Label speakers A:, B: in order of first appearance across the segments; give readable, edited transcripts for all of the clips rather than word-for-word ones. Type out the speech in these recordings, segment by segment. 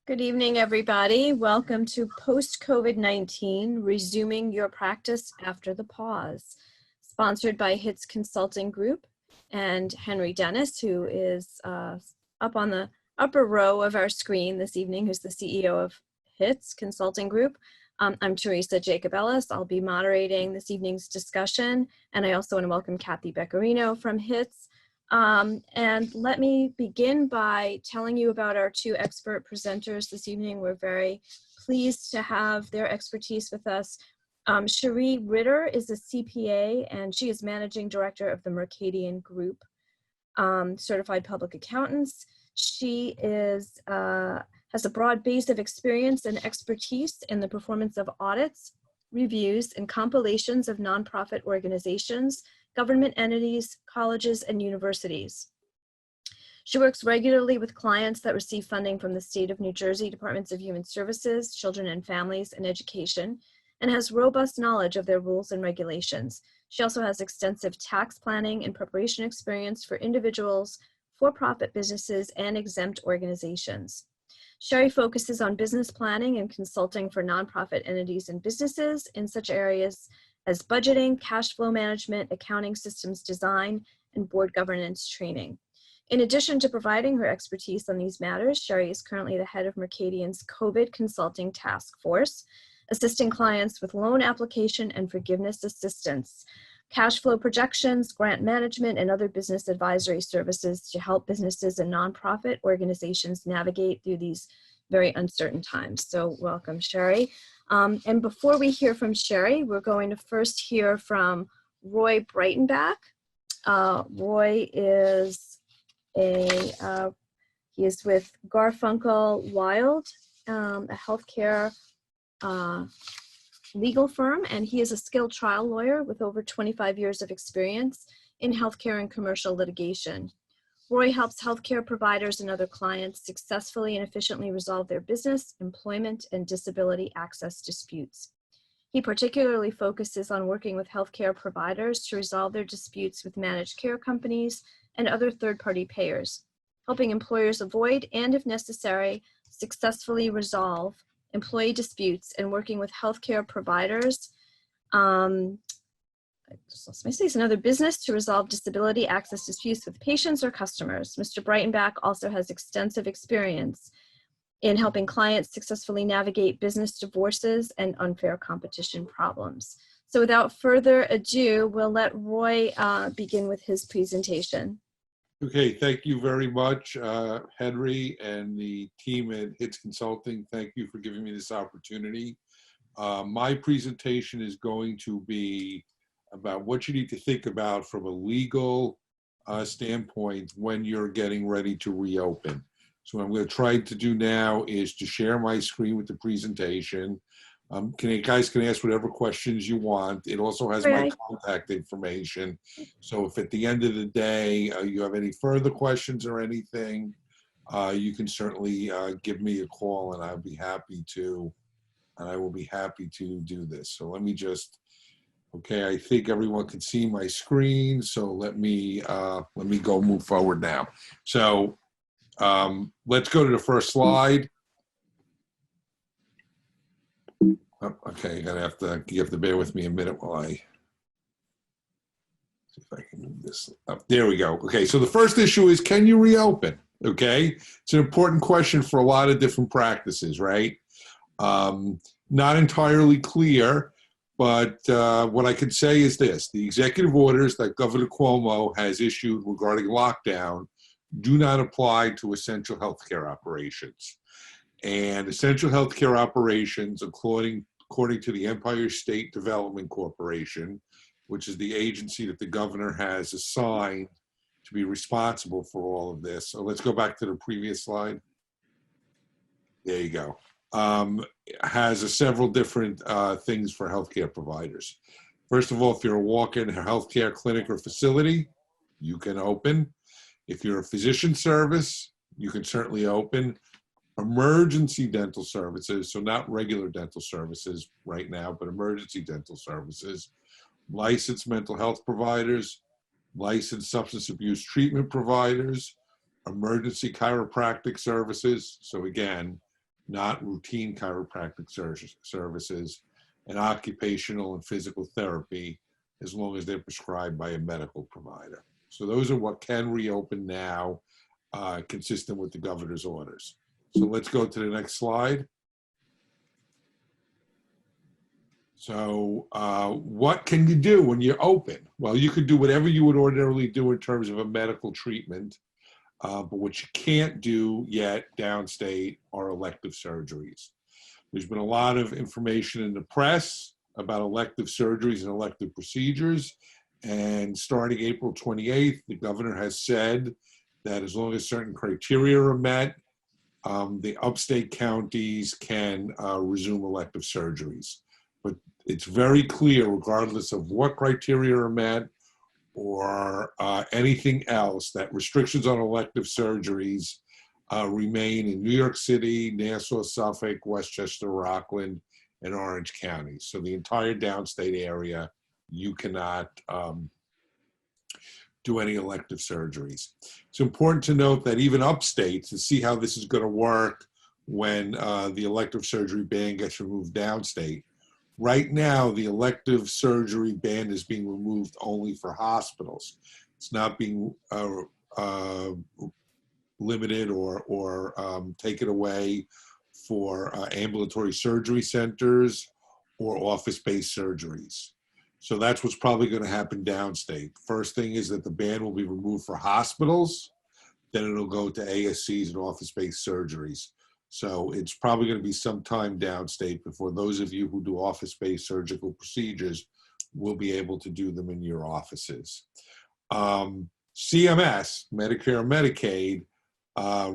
A: Good evening, everybody. Welcome to Post-COVID-19, Resuming Your Practice After the Pause, sponsored by HITS Consulting Group and Henry Dennis, who is up on the upper row of our screen this evening, who's the CEO of HITS Consulting Group. I'm Teresa Jacobellis. I'll be moderating this evening's discussion, and I also want to welcome Kathy Beccarino from HITS. And let me begin by telling you about our two expert presenters this evening. We're very pleased to have their expertise with us. Cherie Ritter is a CPA, and she is Managing Director of the Mercadian Group, Certified Public Accountants. She is, has a broad base of experience and expertise in the performance of audits, reviews, and compilations of nonprofit organizations, government entities, colleges, and universities. She works regularly with clients that receive funding from the State of New Jersey Departments of Human Services, Children and Families, and Education, and has robust knowledge of their rules and regulations. She also has extensive tax planning and preparation experience for individuals, for-profit businesses, and exempt organizations. Cherie focuses on business planning and consulting for nonprofit entities and businesses in such areas as budgeting, cash flow management, accounting systems design, and board governance training. In addition to providing her expertise on these matters, Cherie is currently the head of Mercadian's COVID Consulting Task Force, assisting clients with loan application and forgiveness assistance, cash flow projections, grant management, and other business advisory services to help businesses and nonprofit organizations navigate through these very uncertain times. So welcome, Cherie. And before we hear from Cherie, we're going to first hear from Roy Breitenbach. Roy is he is with Garfunkel Wild, a healthcare legal firm, and he is a skilled trial lawyer with over 25 years of experience in healthcare and commercial litigation. Roy helps healthcare providers and other clients successfully and efficiently resolve their business, employment, and disability access disputes. He particularly focuses on working with healthcare providers to resolve their disputes with managed care companies and other third-party payers, helping employers avoid and, if necessary, successfully resolve employee disputes, and working with healthcare providers and other business to resolve disability access disputes with patients or customers. Mr. Breitenbach also has extensive experience in helping clients successfully navigate business divorces and unfair competition problems. So without further ado, we'll let Roy begin with his presentation.
B: Okay, thank you very much, Henry and the team at HITS Consulting. Thank you for giving me this opportunity. My presentation is going to be about what you need to think about from a legal standpoint when you're getting ready to reopen. So what I'm going to try to do now is to share my screen with the presentation. You guys can ask whatever questions you want. It also has my contact information. So if at the end of the day you have any further questions or anything, you can certainly give me a call, and I will be happy to do this. So let me just, okay, I think everyone can see my screen. So let me move forward now. So let's go to the first slide. Oh, okay, you have to bear with me a minute while I see if I can move this up. There we go. Okay, so the first issue is, can you reopen? Okay, it's an important question for a lot of different practices, right? Not entirely clear, but what I can say is this: the executive orders that Governor Cuomo has issued regarding lockdown do not apply to essential healthcare operations. And essential healthcare operations, according to the Empire State Development Corporation, which is the agency that the governor has assigned to be responsible for all of this. So let's go back to the previous slide. There you go. Has several different things for healthcare providers. First of all, if you're a walk-in healthcare clinic or facility, you can open. If you're a physician service, you can certainly open. Emergency dental services, so not regular dental services right now, but emergency dental services. Licensed mental health providers, licensed substance abuse treatment providers, emergency chiropractic services. So again, not routine chiropractic services, and occupational and physical therapy, as long as they're prescribed by a medical provider. So those are what can reopen now, consistent with the governor's orders. So let's go to the next slide. So what can you do when you're open? Well, you could do whatever you would ordinarily do in terms of a medical treatment, but what you can't do yet downstate are elective surgeries. There's been a lot of information in the press about elective surgeries and elective procedures, and starting April 28th, the governor has said that as long as certain criteria are met, the upstate counties can resume elective surgeries. But it's very clear, regardless of what criteria are met or anything else, that restrictions on elective surgeries remain in New York City, Nassau, Suffolk, Westchester, Rockland, and Orange counties. So the entire downstate area, you cannot do any elective surgeries. It's important to note that even upstate, to see how this is going to work when the elective surgery ban gets removed downstate. Right now, the elective surgery ban is being removed only for hospitals. It's not being limited or taken away for ambulatory surgery centers or office-based surgeries. So that's what's probably going to happen downstate. First thing is that the ban will be removed for hospitals, then it'll go to ASCs and office-based surgeries. So it's probably going to be some time downstate before those of you who do office-based surgical procedures will be able to do them in your offices. CMS, Medicare and Medicaid,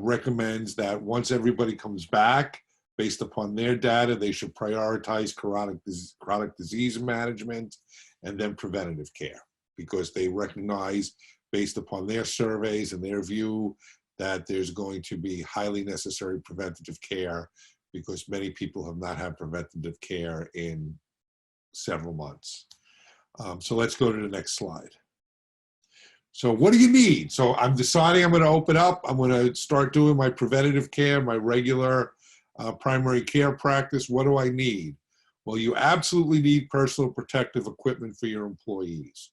B: recommends that once everybody comes back, based upon their data, they should prioritize chronic disease management and then preventative care, because they recognize, based upon their surveys and their view, that there's going to be highly necessary preventative care, because many people have not had preventative care in several months. So let's go to the next slide. So what do you need? So I'm deciding I'm going to open up. I'm going to start doing my preventative care, my regular primary care practice. What do I need? Well, you absolutely need personal protective equipment for your employees.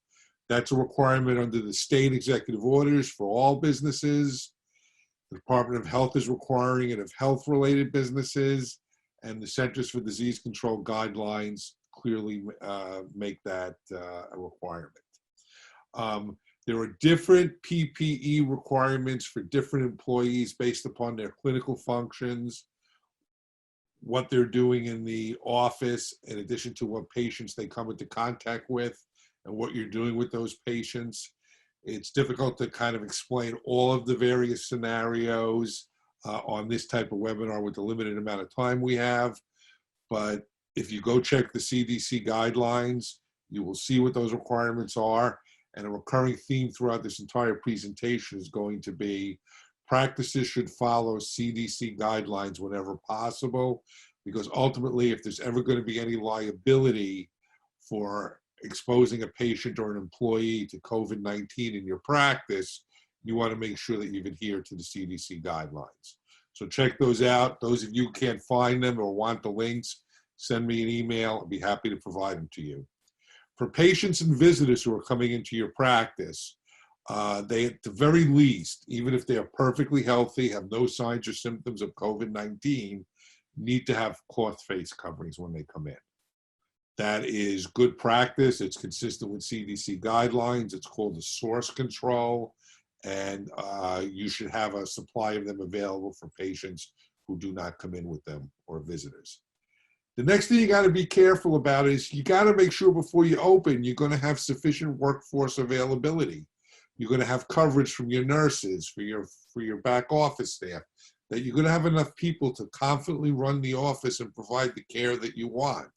B: That's a requirement under the state executive orders for all businesses. The Department of Health is requiring it of health-related businesses, and the Centers for Disease Control guidelines clearly make that a requirement. There are different PPE requirements for different employees based upon their clinical functions, what they're doing in the office, in addition to what patients they come into contact with and what you're doing with those patients. It's difficult to kind of explain all of the various scenarios on this type of webinar with the limited amount of time we have. But if you go check the CDC guidelines, you will see what those requirements are. And a recurring theme throughout this entire presentation is going to be practices should follow CDC guidelines whenever possible, because ultimately, if there's ever going to be any liability for exposing a patient or an employee to COVID-19 in your practice, you want to make sure that you've adhered to the CDC guidelines. So check those out. Those of you who can't find them or want the links, send me an email. I'll be happy to provide them to you. For patients and visitors who are coming into your practice, they, at the very least, even if they are perfectly healthy, have no signs or symptoms of COVID-19, need to have cloth face coverings when they come in. That is good practice. It's consistent with CDC guidelines. It's called a source control, and you should have a supply of them available for patients who do not come in with them or visitors. The next thing you got to be careful about is you got to make sure before you open, you're going to have sufficient workforce availability. You're going to have coverage from your nurses, for your back office staff, that you're going to have enough people to confidently run the office and provide the care that you want.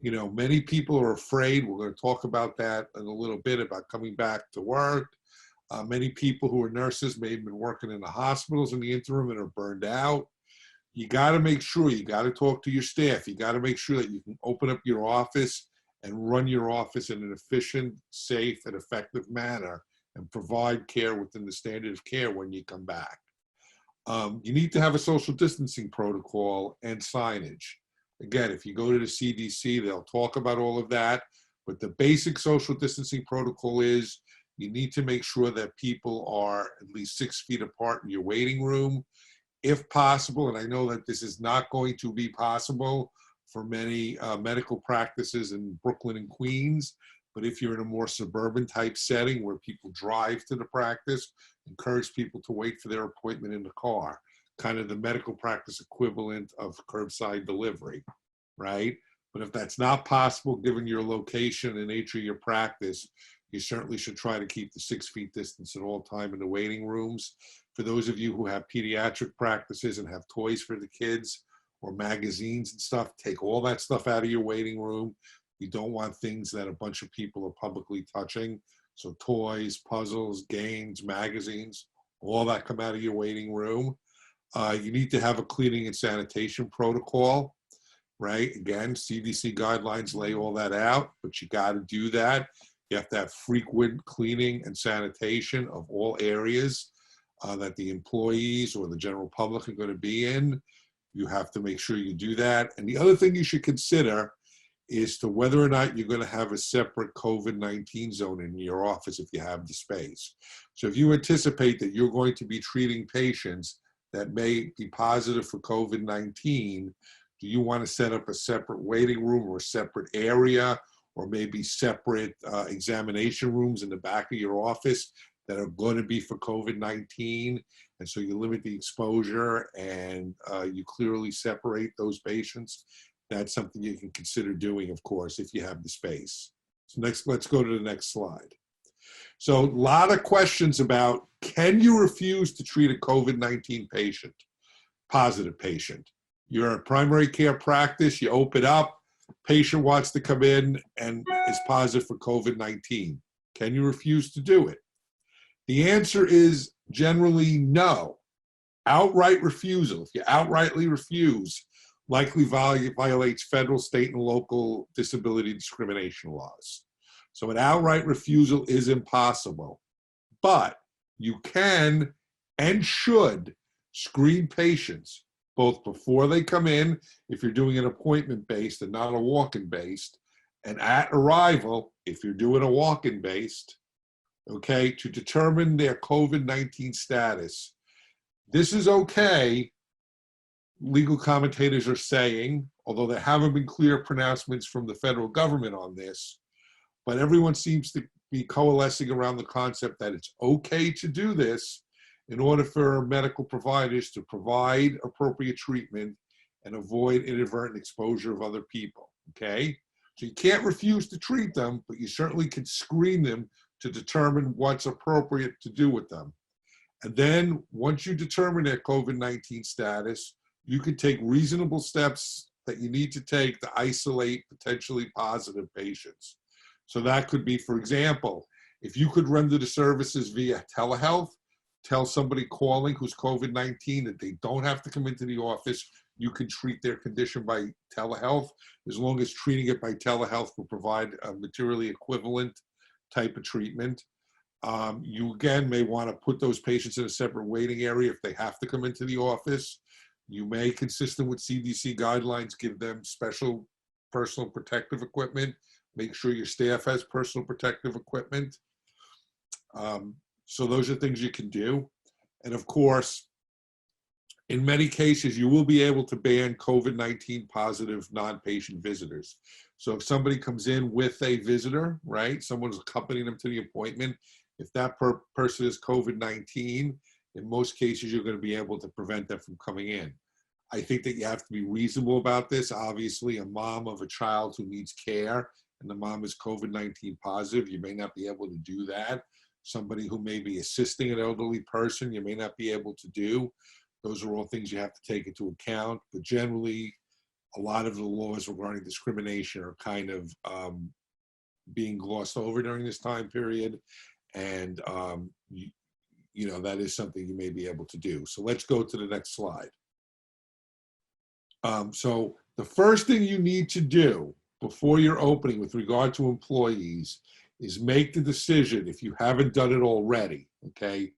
B: You know, many people are afraid. We're going to talk about that in a little bit, about coming back to work. Many people who are nurses may have been working in the hospitals in the interim and are burned out. You got to make sure, you got to talk to your staff. You got to make sure that you can open up your office and run your office in an efficient, safe, and effective manner and provide care within the standard of care when you come back. You need to have a social distancing protocol and signage. Again, if you go to the CDC, they'll talk about all of that, but the basic social distancing protocol is you need to make sure that people are at least 6 feet apart in your waiting room, if possible. And I know that this is not going to be possible for many medical practices in Brooklyn and Queens, but if you're in a more suburban type setting where people drive to the practice, encourage people to wait for their appointment in the car, kind of the medical practice equivalent of curbside delivery, right? But if that's not possible, given your location and the nature of your practice, you certainly should try to keep the 6 feet distance at all time in the waiting rooms. For those of you who have pediatric practices and have toys for the kids or magazines and stuff, take all that stuff out of your waiting room. You don't want things that a bunch of people are publicly touching. So toys, puzzles, games, magazines, all that come out of your waiting room. You need to have a cleaning and sanitation protocol, right? Again, CDC guidelines lay all that out, but you got to do that. You have to have frequent cleaning and sanitation of all areas that the employees or the general public are going to be in. You have to make sure you do that. And the other thing you should consider is to whether or not you're going to have a separate COVID-19 zone in your office if you have the space. So if you anticipate that you're going to be treating patients that may be positive for COVID-19, do you want to set up a separate waiting room or a separate area, or maybe separate examination rooms in the back of your office that are going to be for COVID-19? And so you limit the exposure and you clearly separate those patients. That's something you can consider doing, of course, if you have the space. So next, let's go to the next slide. So a lot of questions about, can you refuse to treat a COVID-19 patient, positive patient? You're a primary care practice, you open up, patient wants to come in and is positive for COVID-19. Can you refuse to do it? The answer is generally no. Outright refusal, if you outrightly refuse, likely violates federal, state, and local disability discrimination laws. So an outright refusal is impossible, but you can and should screen patients both before they come in, if you're doing an appointment-based and not a walk-in based, and at arrival, if you're doing a walk-in based, okay, to determine their COVID-19 status. This is okay, legal commentators are saying, although there haven't been clear pronouncements from the federal government on this, but everyone seems to be coalescing around the concept that it's okay to do this in order for medical providers to provide appropriate treatment and avoid inadvertent exposure of other people, okay? So you can't refuse to treat them, but you certainly can screen them to determine what's appropriate to do with them. And then once you determine their COVID-19 status, you can take reasonable steps that you need to take to isolate potentially positive patients. So that could be, for example, if you could render the services via telehealth, tell somebody calling who's COVID-19 that they don't have to come into the office. You can treat their condition by telehealth, as long as treating it by telehealth will provide a materially equivalent type of treatment. You again may want to put those patients in a separate waiting area if they have to come into the office. You may, consistent with CDC guidelines, give them special personal protective equipment. Make sure your staff has personal protective equipment. So those are things you can do. And of course, in many cases, you will be able to ban COVID-19 positive non-patient visitors. So if somebody comes in with a visitor, right, someone's accompanying them to the appointment, if that person is COVID-19, in most cases, you're going to be able to prevent them from coming in. I think that you have to be reasonable about this. Obviously, a mom of a child who needs care and the mom is COVID-19 positive, you may not be able to do that. Somebody who may be assisting an elderly person, you may not be able to do. Those are all things you have to take into account. But generally, a lot of the laws regarding discrimination are kind of being glossed over during this time period. And, you know, that is something you may be able to do. So let's go to the next slide. So the first thing you need to do before you're opening with regard to employees is make the decision, if you haven't done it already, okay,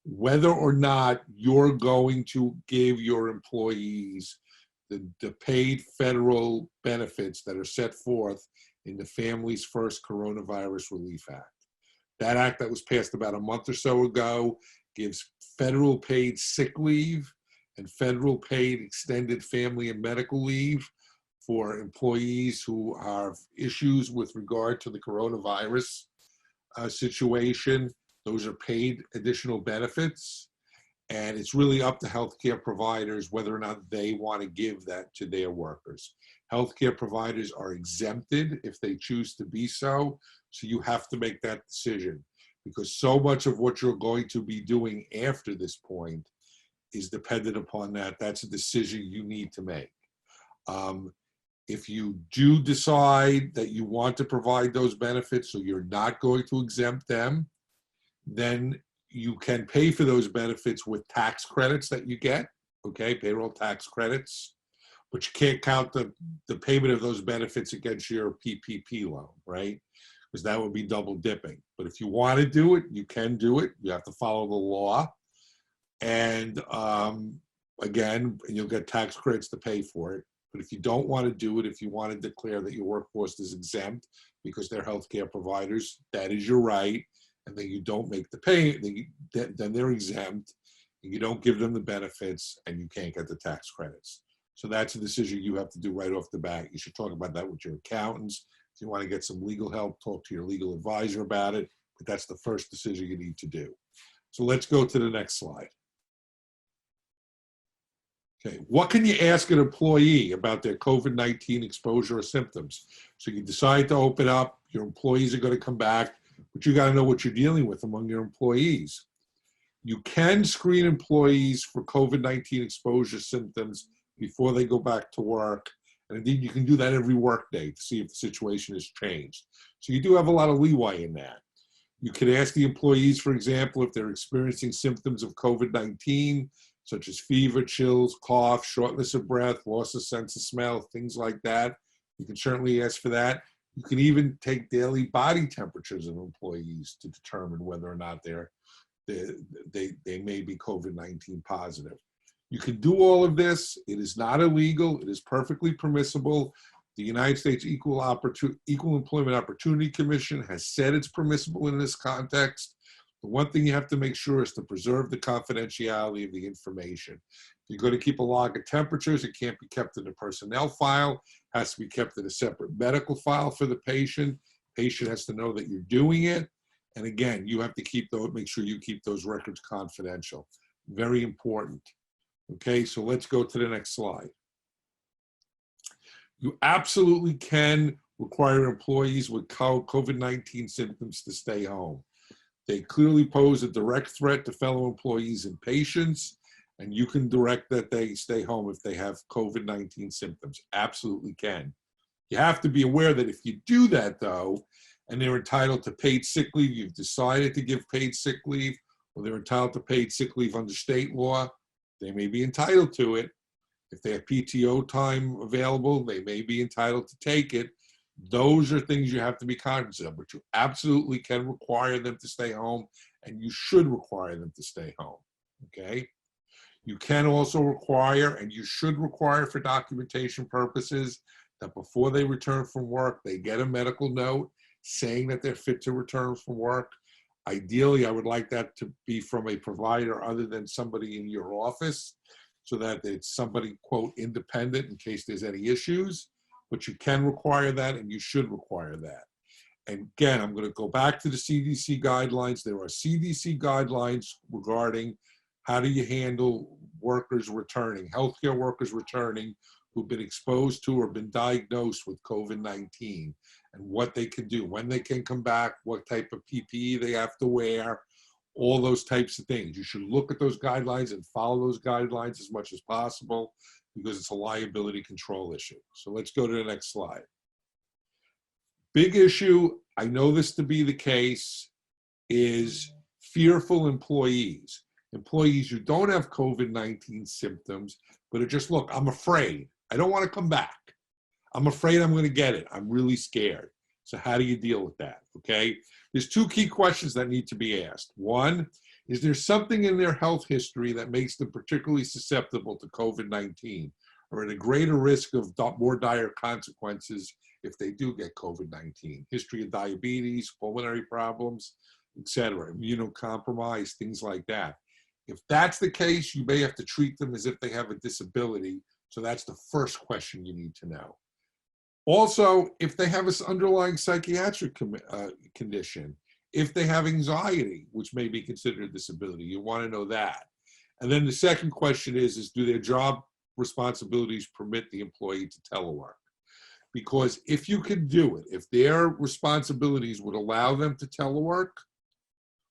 B: whether or not you're going to give your employees the paid federal benefits that are set forth in the Families First Coronavirus Relief Act. That act that was passed about a month or so ago gives federal paid sick leave and federal paid extended family and medical leave for employees who have issues with regard to the coronavirus situation. Those are paid additional benefits. And it's really up to healthcare providers whether or not they want to give that to their workers. Healthcare providers are exempted if they choose to be so. So you have to make that decision, because so much of what you're going to be doing after this point is dependent upon that. That's a decision you need to make. If you do decide that you want to provide those benefits, so you're not going to exempt them, then you can pay for those benefits with tax credits that you get, okay, payroll tax credits, but you can't count the payment of those benefits against your PPP loan, right? Because that would be double dipping. But if you want to do it, you can do it. You have to follow the law. And again, you'll get tax credits to pay for it. But if you don't want to do it, if you want to declare that your workforce is exempt because they're healthcare providers, that is your right. And then you don't make the pay, then they're exempt, and you don't give them the benefits, and you can't get the tax credits. So that's a decision you have to do right off the bat. You should talk about that with your accountants. If you want to get some legal help, talk to your legal advisor about it. But that's the first decision you need to do. So let's go to the next slide. Okay, what can you ask an employee about their COVID-19 exposure or symptoms? So you decide to open up, your employees are going to come back, but you got to know what you're dealing with among your employees. You can screen employees for COVID-19 exposure symptoms before they go back to work. And indeed, you can do that every workday to see if the situation has changed. So you do have a lot of leeway in that. You can ask the employees, for example, if they're experiencing symptoms of COVID-19, such as fever, chills, cough, shortness of breath, loss of sense of smell, things like that. You can certainly ask for that. You can even take daily body temperatures of employees to determine whether or not they may be COVID-19 positive. You can do all of this. It is not illegal. It is perfectly permissible. The United States Equal Employment Opportunity Commission has said it's permissible in this context. The one thing you have to make sure is to preserve the confidentiality of the information. If you're going to keep a log of temperatures, it can't be kept in a personnel file. It has to be kept in a separate medical file for the patient. Patient has to know that you're doing it. And again, you have to make sure you keep those records confidential. Very important. Okay, so let's go to the next slide. You absolutely can require employees with COVID-19 symptoms to stay home. They clearly pose a direct threat to fellow employees and patients, and you can direct that they stay home if they have COVID-19 symptoms. Absolutely can. You have to be aware that if you do that, though, and they're entitled to paid sick leave, you've decided to give paid sick leave, or they're entitled to paid sick leave under state law, they may be entitled to it. If they have PTO time available, they may be entitled to take it. Those are things you have to be cognizant of, but you absolutely can require them to stay home, and you should require them to stay home, okay? You can also require, and you should require for documentation purposes, that before they return from work, they get a medical note saying that they're fit to return from work. Ideally, I would like that to be from a provider other than somebody in your office, so that it's somebody, quote, independent in case there's any issues. But you can require that, and you should require that. And again, I'm going to go back to the CDC guidelines. There are CDC guidelines regarding how do you handle workers returning, healthcare workers returning who've been exposed to or been diagnosed with COVID-19, and what they can do, when they can come back, what type of PPE they have to wear, all those types of things. You should look at those guidelines and follow those guidelines as much as possible, because it's a liability control issue. So let's go to the next slide. Big issue, I know this to be the case, is fearful employees. Employees who don't have COVID-19 symptoms, but are just, look, I'm afraid. I don't want to come back. I'm afraid I'm going to get it. I'm really scared. So how do you deal with that, okay? There's two key questions that need to be asked. One, Is there something in their health history that makes them particularly susceptible to COVID-19 or at a greater risk of more dire consequences if they do get COVID-19? History of diabetes, pulmonary problems, etc., immunocompromised, things like that. If that's the case, you may have to treat them as if they have a disability. So that's the first question you need to know. Also, if they have this underlying psychiatric condition, if they have anxiety, which may be considered a disability, you want to know that. And then the second question is do their job responsibilities permit the employee to telework? Because if you can do it, if their responsibilities would allow them to telework,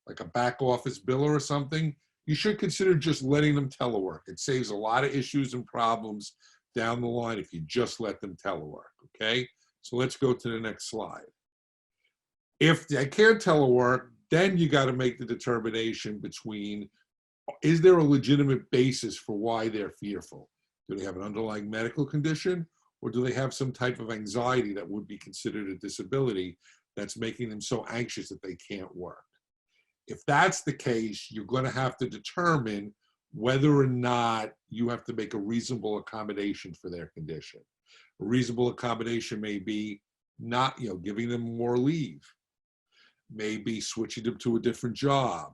B: like a back office biller or something, you should consider just letting them telework. It saves a lot of issues and problems down the line if you just let them telework, okay? So let's go to the next slide. If they can't telework, then you got to make the determination between, is there a legitimate basis for why they're fearful? Do they have an underlying medical condition, or do they have some type of anxiety that would be considered a disability that's making them so anxious that they can't work? If that's the case, you're going to have to determine whether or not you have to make a reasonable accommodation for their condition. A reasonable accommodation may be not, giving them more leave, maybe switching them to a different job,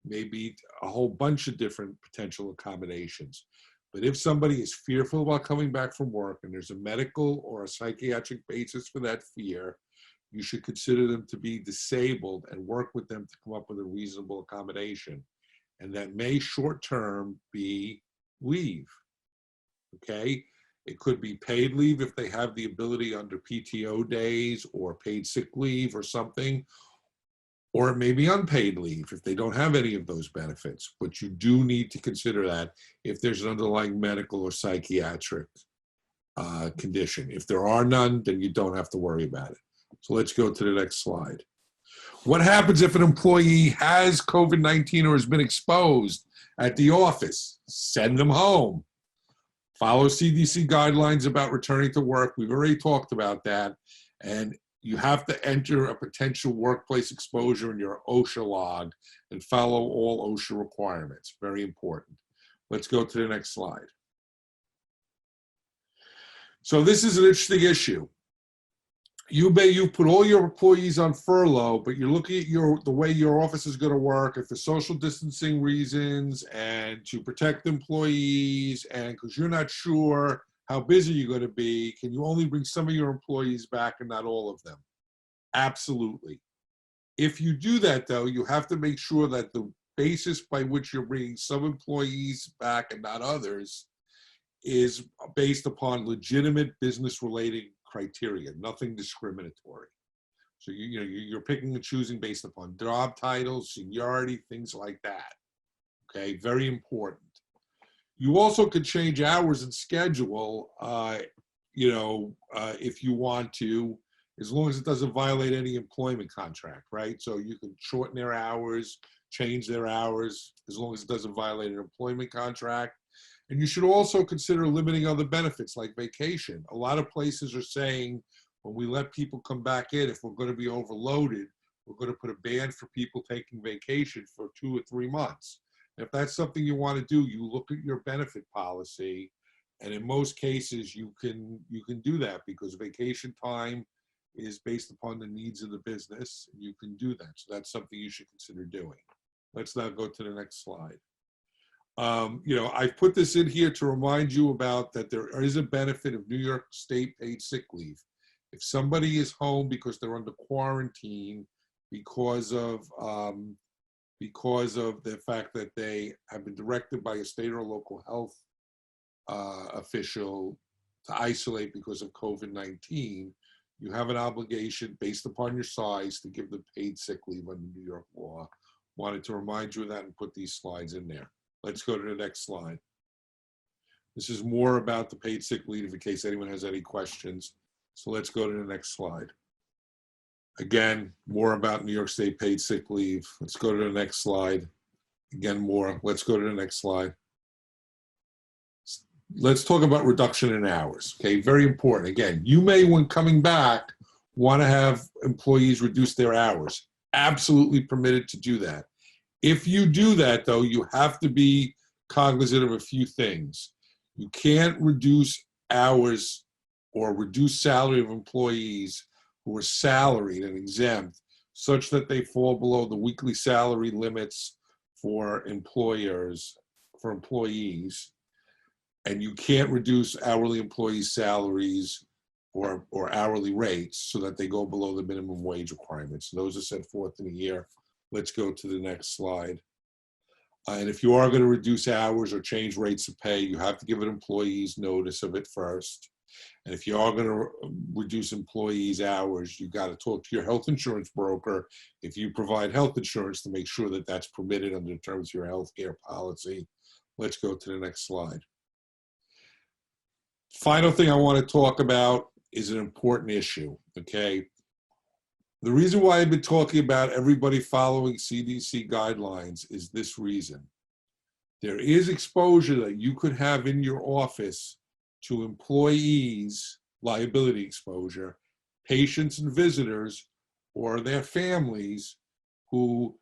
B: maybe a whole bunch of different potential accommodations. But if somebody is fearful about coming back from work and there's a medical or a psychiatric basis for that fear, you should consider them to be disabled and work with them to come up with a reasonable accommodation. And that may short-term be leave, okay? It could be paid leave if they have the ability under PTO days or paid sick leave or something, or it may be unpaid leave if they don't have any of those benefits. But you do need to consider that if there's an underlying medical or psychiatric condition. If there are none, then you don't have to worry about it. So let's go to the next slide. What happens if an employee has COVID-19 or has been exposed at the office? Send them home. Follow CDC guidelines about returning to work. We've already talked about that. And you have to enter a potential workplace exposure in your OSHA log and follow all OSHA requirements. Very important. Let's go to the next slide. So this is an interesting issue. You put all your employees on furlough, but you're looking at the way your office is going to work, and for social distancing reasons and to protect employees, and because you're not sure how busy you're going to be, can you only bring some of your employees back and not all of them? Absolutely. If you do that, though, you have to make sure that the basis by which you're bringing some employees back and not others is based upon legitimate business-related criteria, nothing discriminatory. So you're picking and choosing based upon job titles, seniority, things like that. Okay, very important. You also could change hours and schedule, if you want to, as long as it doesn't violate any employment contract, right? So you can shorten their hours, change their hours, as long as it doesn't violate an employment contract. And you should also consider limiting other benefits like vacation. A lot of places are saying when we let people come back in, if we're going to be overloaded, we're going to put a ban for people taking vacation for 2 or 3 months. And if that's something you want to do, you look at your benefit policy, and in most cases you can do that because vacation time is based upon the needs of the business. You can do that. So that's something you should consider doing. Let's now go to the next slide. I've put this in here to remind you about that there is a benefit of New York State paid sick leave. If somebody is home because they're under quarantine because of the fact that they have been directed by a state or local health official to isolate because of COVID-19, you have an obligation based upon your size to give them paid sick leave under New York law. Wanted to remind you of that and put these slides in there. Let's go to the next slide. This is more about the paid sick leave in case anyone has any questions. So let's go to the next slide. Again, more about New York State paid sick leave. Let's go to the next slide. Again, more. Let's go to the next slide. Let's talk about reduction in hours. Okay, very important. Again, you may, when coming back, want to have employees reduce their hours. Absolutely permitted to do that. If you do that, though, you have to be cognizant of a few things. You can't reduce hours or reduce salary of employees who are salaried and exempt such that they fall below the weekly salary limits for employers, for employees. And you can't reduce hourly employees' salaries or hourly rates so that they go below the minimum wage requirements. Those are set forth in a year. Let's go to the next slide. And if you are going to reduce hours or change rates of pay, you have to give an employees notice of it first. And if you are going to reduce employees' hours, you got to talk to your health insurance broker if you provide health insurance to make sure that that's permitted under the terms of your health care policy. Let's go to the next slide. Final thing I want to talk about is an important issue, okay? The reason why I've been talking about everybody following CDC guidelines is this reason. There is exposure that you could have in your office to employees, liability exposure, patients and visitors, or their families who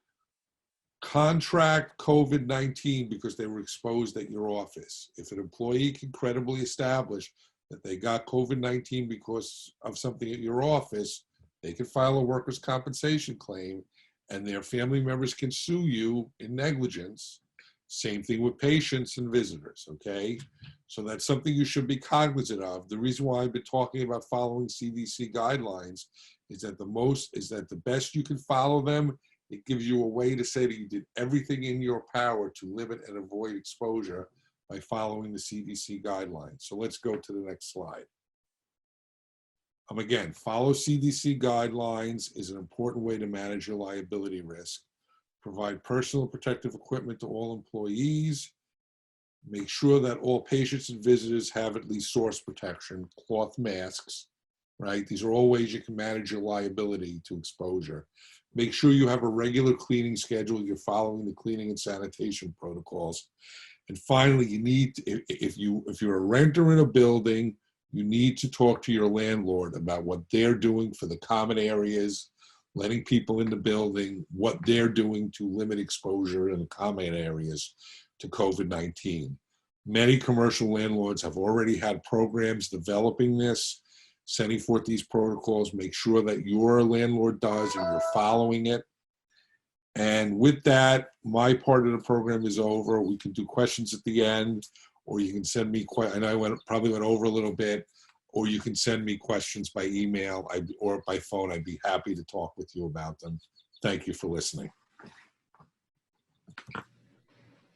B: contract COVID-19 because they were exposed at your office. If an employee can credibly establish that they got COVID-19 because of something at your office, they can file a workers' compensation claim and their family members can sue you in negligence. Same thing with patients and visitors, okay? So that's something you should be cognizant of. The reason why I've been talking about following CDC guidelines is that the best you can follow them, it gives you a way to say that you did everything in your power to limit and avoid exposure by following the CDC guidelines. So let's go to the next slide. Again, follow CDC guidelines is an important way to manage your liability risk. Provide personal protective equipment to all employees. Make sure that all patients and visitors have at least source protection, cloth masks, right? These are all ways you can manage your liability to exposure. Make sure you have a regular cleaning schedule. You're following the cleaning and sanitation protocols. And finally, you need to, if you're a renter in a building, you need to talk to your landlord about what they're doing for the common areas, letting people in the building, what they're doing to limit exposure in the common areas to COVID-19. Many commercial landlords have already had programs developing this, sending forth these protocols. Make sure that your landlord does and you're following it. And with that, my part of the program is over. We can do questions at the end, or you can send me, and I probably went over a little bit, or you can send me questions by email or by phone. I'd be happy to talk with you about them. Thank you for listening.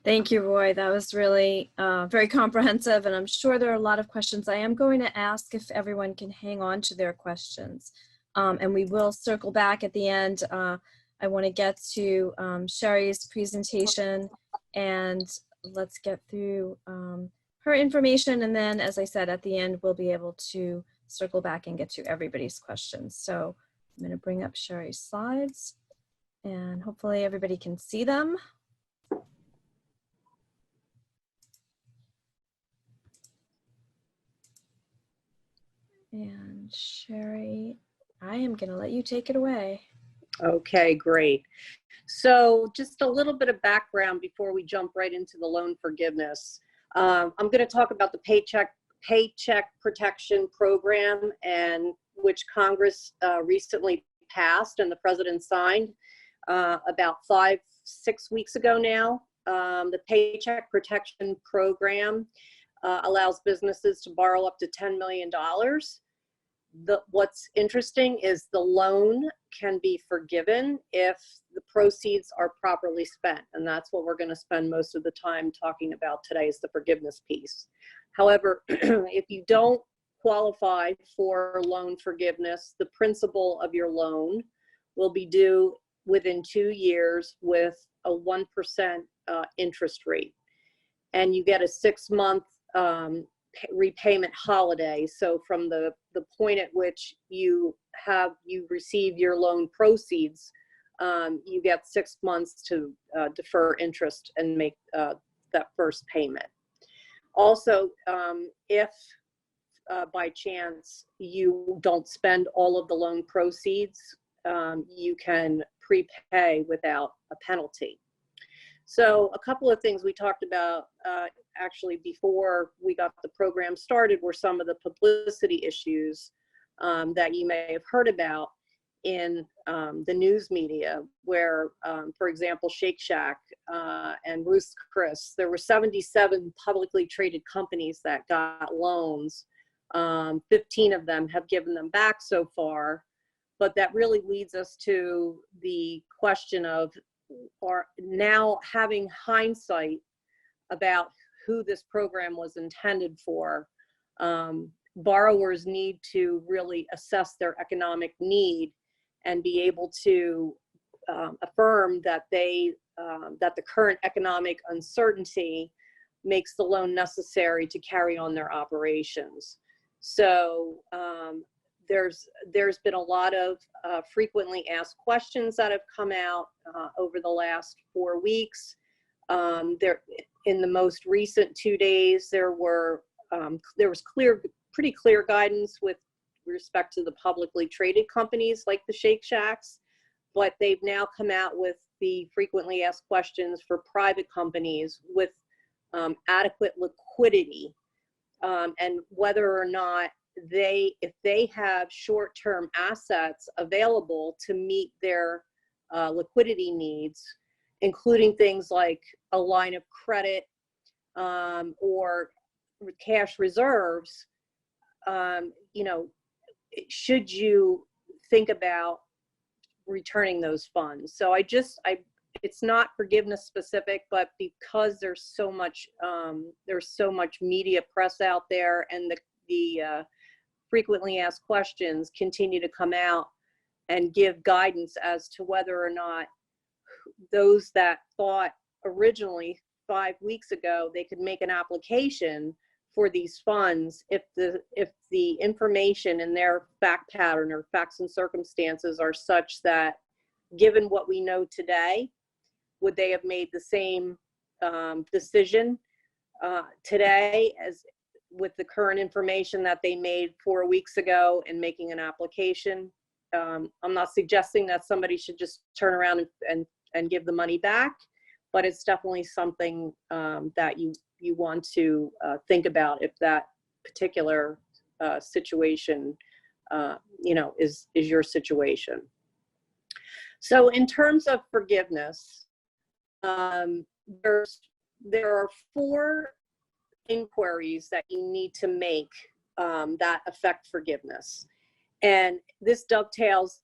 A: Thank you, Roy. That was really very comprehensive, and I'm sure there are a lot of questions. I am going to ask if everyone can hang on to their questions, and we will circle back at the end. I want to get to Sherry's presentation, and let's get through her information, and then, as I said, at the end, we'll be able to circle back and get to everybody's questions. So I'm going to bring up Sherry's slides, and hopefully everybody can see them. And Sherry, I am going to let you take it away.
C: Okay, great. So just a little bit of background before we jump right into the loan forgiveness. I'm going to talk about the Paycheck Protection Program, and which Congress recently passed and the president signed about 5-6 weeks ago now. The Paycheck Protection Program allows businesses to borrow up to $10 million. What's interesting is the loan can be forgiven if the proceeds are properly spent. And that's what we're going to spend most of the time talking about today, is the forgiveness piece. However, if you don't qualify for loan forgiveness, the principal of your loan will be due within 2 years with a 1% interest rate. And you get a 6-month repayment holiday. So from the point at which you receive your loan proceeds, you get 6 months to defer interest and make that first payment. Also, if by chance you don't spend all of the loan proceeds, you can prepay without a penalty. So a couple of things we talked about actually before we got the program started were some of the publicity issues that you may have heard about in the news media, where, for example, Shake Shack and Ruth's Chris, there were 77 publicly traded companies that got loans. 15 of them have given them back so far, but that really leads us to the question of, or now having hindsight about who this program was intended for, borrowers need to really assess their economic need and be able to affirm that that the current economic uncertainty makes the loan necessary to carry on their operations. So there's been a lot of frequently asked questions that have come out over the last 4 weeks. In the most recent 2 days, there was pretty clear guidance with respect to the publicly traded companies like the Shake Shacks, but they've now come out with the frequently asked questions for private companies with adequate liquidity, and whether or not if they have short-term assets available to meet their liquidity needs, including things like a line of credit or cash reserves, should you think about returning those funds? So it's not forgiveness specific, but because there's so much media press out there, and the frequently asked questions continue to come out and give guidance as to whether or not those that thought originally 5 weeks ago they could make an application for these funds, if the information in their fact pattern or facts and circumstances are such that, given what we know today, would they have made the same decision today as with the current information that they made 4 weeks ago in making an application? I'm not suggesting that somebody should just turn around and give the money back, but it's definitely something that you want to think about if that particular situation is your situation. So in terms of forgiveness, there are 4 inquiries that you need to make that affect forgiveness. And this dovetails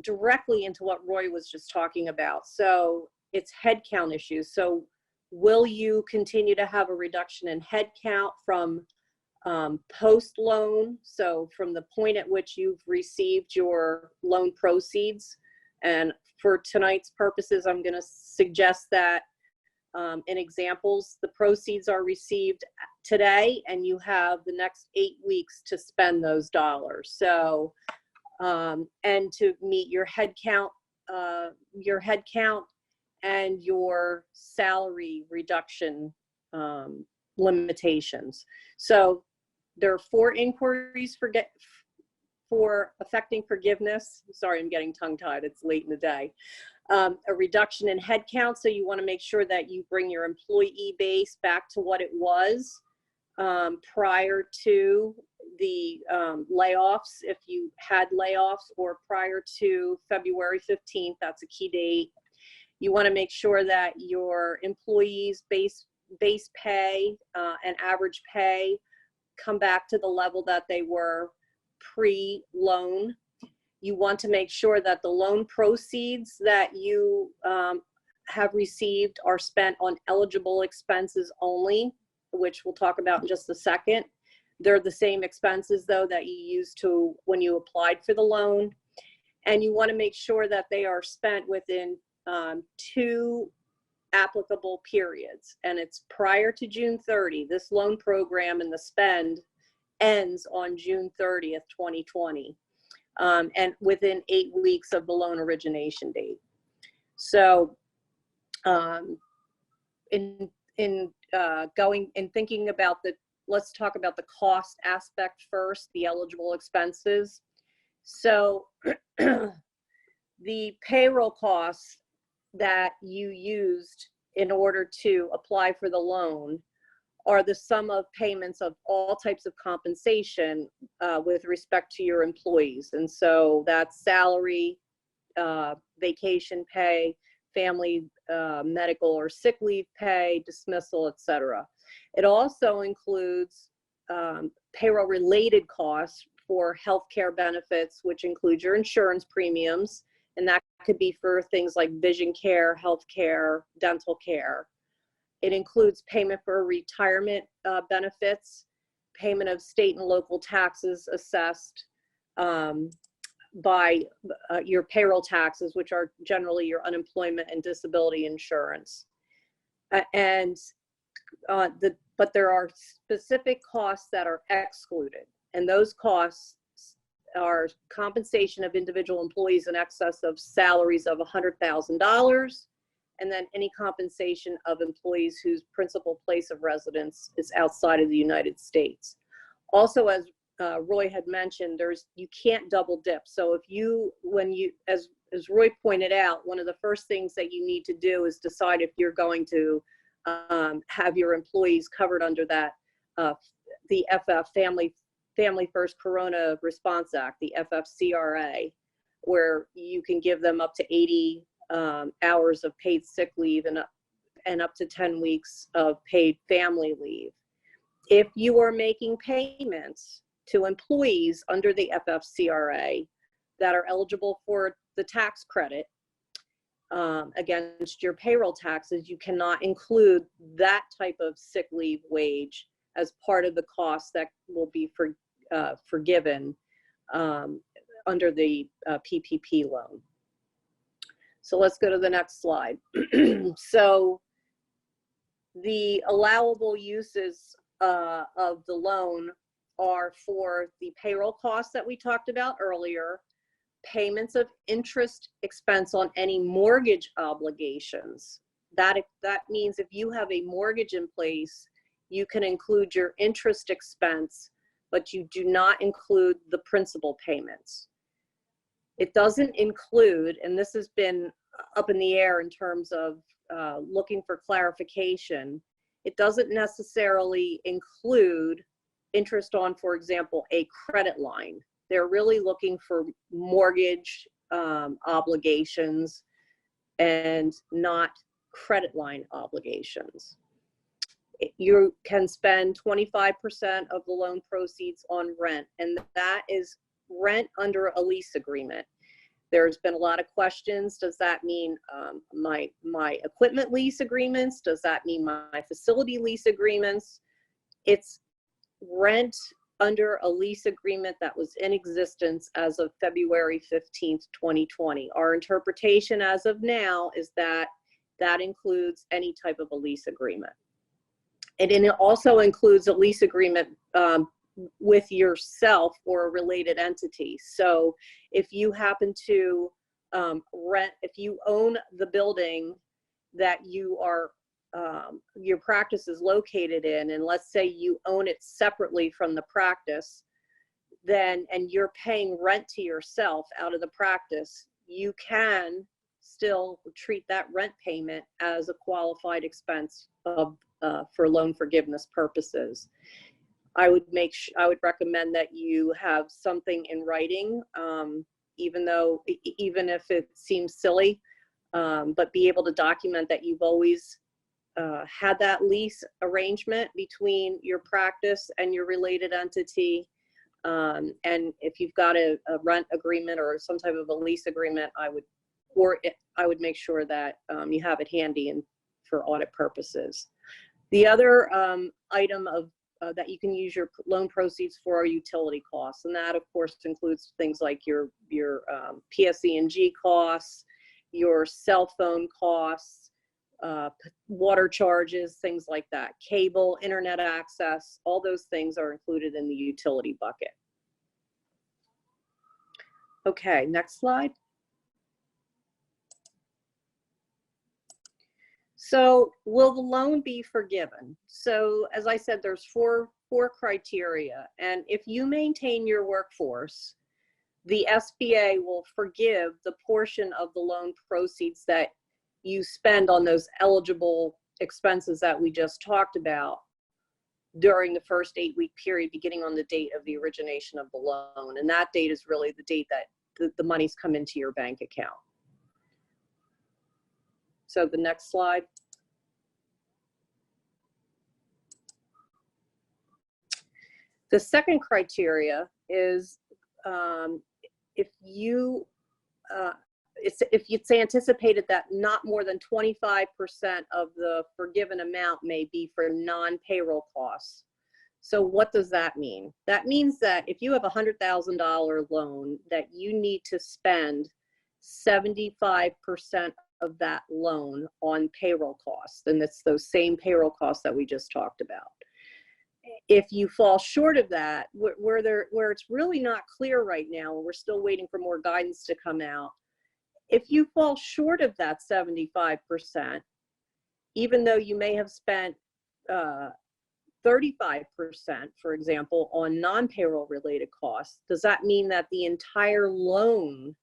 C: directly into what Roy was just talking about. So it's headcount issues. So will you continue to have a reduction in headcount from post-loan? So from the point at which you've received your loan proceeds. And for tonight's purposes, I'm going to suggest that in examples, the proceeds are received today and you have the next 8 weeks to spend those dollars. So, and to meet your headcount and your salary reduction limitations. So there are 4 inquiries for affecting forgiveness. Sorry, I'm getting tongue-tied. It's late in the day. A reduction in headcount. So you want to make sure that you bring your employee base back to what it was prior to the layoffs, if you had layoffs, or prior to February 15th. That's a key date. You want to make sure that your employees' base pay and average pay come back to the level that they were pre-loan. You want to make sure that the loan proceeds that you have received are spent on eligible expenses only, which we'll talk about in just a second. They're the same expenses, though, that you used to when you applied for the loan. And you want to make sure that they are spent within 2 applicable periods. And it's prior to June 30. This loan program and the spend ends on June 30th, 2020. And within 8 weeks of the loan origination date. So in thinking about let's talk about the cost aspect first, the eligible expenses. So the payroll costs that you used in order to apply for the loan are the sum of payments of all types of compensation with respect to your employees. And so that's salary, vacation pay, family medical or sick leave pay, dismissal, etc. It also includes payroll related costs for healthcare benefits, which include your insurance premiums, and that could be for things like vision care, health care, dental care. It includes payment for retirement benefits, payment of state and local taxes assessed by your payroll taxes, which are generally your unemployment and disability insurance. But there are specific costs that are excluded, and those costs are compensation of individual employees in excess of salaries of $100,000, and then any compensation of employees whose principal place of residence is outside of the United States. Also, as Roy had mentioned, you can't double dip. So if you, as Roy pointed out, one of the first things that you need to do is decide if you're going to have your employees covered under that, the FF Family First Corona Response Act, the FFCRA, where you can give them up to 80 hours of paid sick leave and up to 10 weeks of paid family leave. If you are making payments to employees under the FFCRA that are eligible for the tax credit against your payroll taxes, you cannot include that type of sick leave wage as part of the cost that will be forgiven under the PPP loan. So let's go to the next slide. So the allowable uses of the loan are for the payroll costs that we talked about earlier, payments of interest expense on any mortgage obligations. That means if you have a mortgage in place, you can include your interest expense, but you do not include the principal payments. It doesn't include, and this has been up in the air in terms of looking for clarification, it doesn't necessarily include interest on, for example, a credit line. They're really looking for mortgage obligations and not credit line obligations. You can spend 25% of the loan proceeds on rent, and that is rent under a lease agreement. There's been a lot of questions. Does that mean my equipment lease agreements? Does that mean my facility lease agreements? It's rent under a lease agreement that was in existence as of February 15th, 2020. Our interpretation as of now is that that includes any type of a lease agreement. And it also includes a lease agreement with yourself or a related entity. So if you happen to if you own the building that you are, your practice is located in, and let's say you own it separately from the practice, then, and you're paying rent to yourself out of the practice, you can still treat that rent payment as a qualified expense for loan forgiveness purposes. I would recommend that you have something in writing, even if it seems silly, but be able to document that you've always had that lease arrangement between your practice and your related entity. And if you've got a rent agreement or some type of a lease agreement, I would make sure that you have it handy and for audit purposes. The other item that you can use your loan proceeds for are utility costs, and that of course includes things like your PSE&G costs, your cell phone costs, water charges, things like that, cable, internet access, all those things are included in the utility bucket. Okay, next slide. So will the loan be forgiven? So as I said, there's four criteria, and if you maintain your workforce, the SBA will forgive the portion of the loan proceeds that you spend on those eligible expenses that we just talked about during the first 8-week period, beginning on the date of the origination of the loan. And that date is really the date that the monies come into your bank account. So the next slide. The second criteria is if it's anticipated that not more than 25% of the forgiven amount may be for non-payroll costs. So what does that mean? That means that if you have a $100,000 loan, that you need to spend 75% of that loan on payroll costs. And it's those same payroll costs that we just talked about. If you fall short of that, where it's really not clear right now, and we're still waiting for more guidance to come out, if you fall short of that 75%, even though you may have spent 35%, for example, on non-payroll related costs, does that mean that the entire loan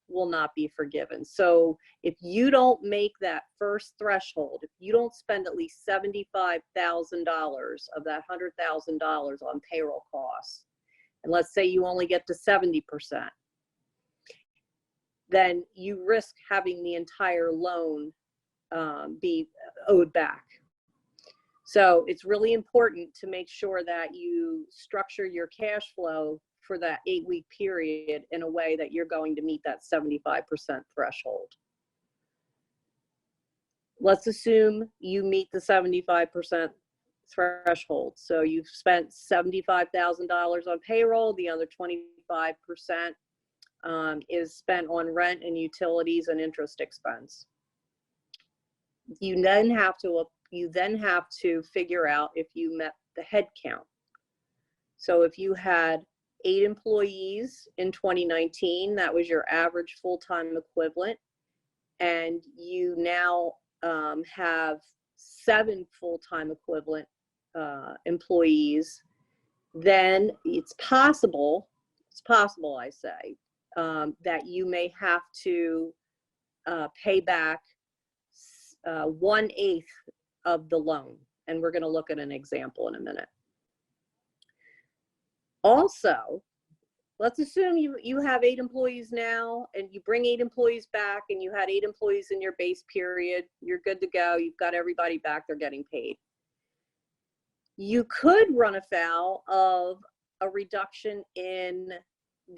C: will not be forgiven? So if you don't make that first threshold, if you don't spend at least $75,000 of that $100,000 on payroll costs, and let's say you only get to 70%, then you risk having the entire loan be owed back. So it's really important to make sure that you structure your cash flow for that 8-week period in a way that you're going to meet that 75% threshold. Let's assume you meet the 75% threshold. So you've spent $75,000 on payroll, the other 25% is spent on rent and utilities and interest expense. You then have to figure out if you met the head count. So if you had 8 employees in 2019, that was your average full-time equivalent, and you now have 7 full-time equivalent employees, then it's possible I say, that you may have to pay back 1/8 of the loan. And we're going to look at an example in a minute. Also, let's assume you have 8 employees now, and you bring 8 employees back, and you had 8 employees in your base period. You're good to go. You've got everybody back. They're getting paid. You could run afoul of a reduction in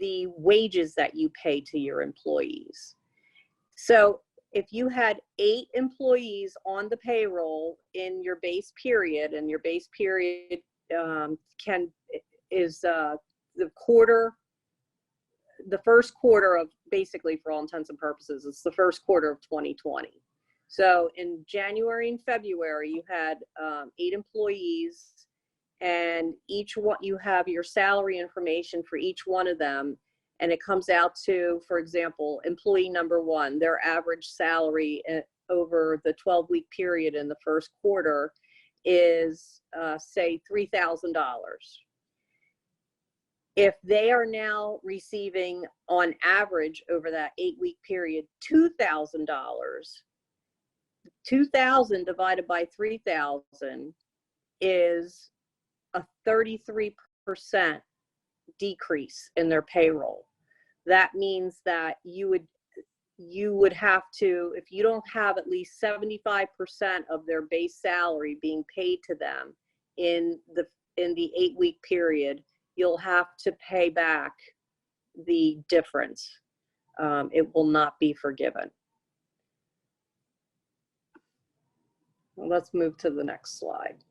C: the wages that you pay to your employees. So if you had 8 employees on the payroll in your base period, and your base period is the first quarter of, basically for all intents and purposes, it's the first quarter of 2020. So in January and February, you had 8 employees, and each one, you have your salary information for each one of them. And it comes out to, for example, employee number 1, their average salary over the 12-week period in the first quarter is, say, $3,000. If they are now receiving, on average, over that 8-week period, $2,000, 2,000 divided by 3,000 is a 33% decrease in their payroll. That means that you would have to, if you don't have at least 75% of their base salary being paid to them in the 8-week period, you'll have to pay back the difference. It will not be forgiven. Well, let's move to the next slide.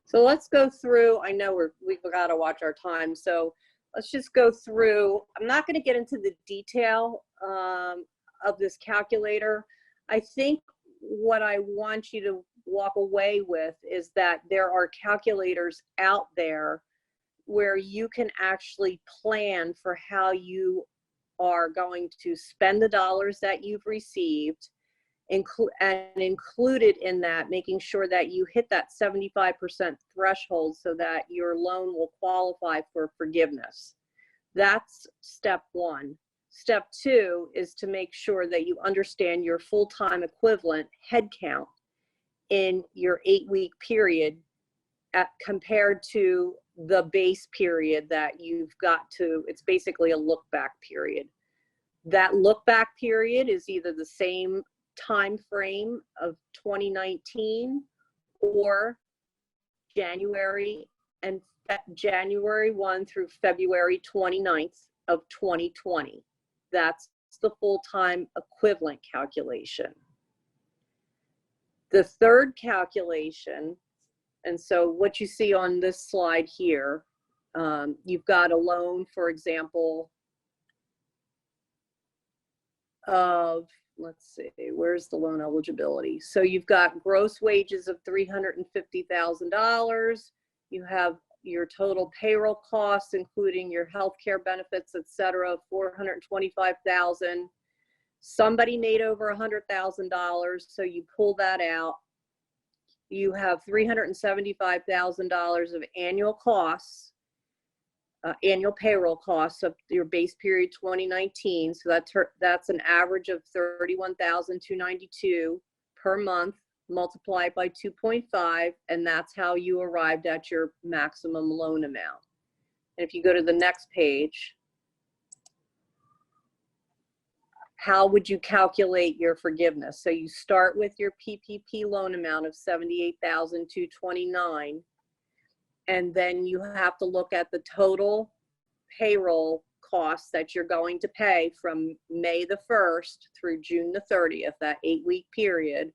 C: So let's go through, I know we've got to watch our time, so let's just go through. I'm not going to get into the detail of this calculator. I think what I want you to walk away with is that there are calculators out there where you can actually plan for how you are going to spend the dollars that you've received, and included in that, making sure that you hit that 75% threshold so that your loan will qualify for forgiveness. That's step 1. Step 2 is to make sure that you understand your full-time equivalent head count in your 8-week period compared to the base period that you've got to, it's basically a look back period. That look back period is either the same time frame of 2019 or January 1 through February 29th of 2020. That's the full-time equivalent calculation. The third calculation, and so what you see on this slide here, you've got a loan, for example, of, let's see, where's the loan eligibility? So you've got gross wages of $350,000. You have your total payroll costs, including your healthcare benefits, et cetera, $425,000. Somebody made over $100,000, so you pull that out. You have $375,000 of annual costs, annual payroll costs of your base period 2019. So that's an average of $31,292 per month, multiplied by 2.5, and that's how you arrived at your maximum loan amount. And if you go to the next page, how would you calculate your forgiveness? So you start with your PPP loan amount of $78,229, and then you have to look at the total payroll costs that you're going to pay from May the 1st through June the 30th, that 8-week period,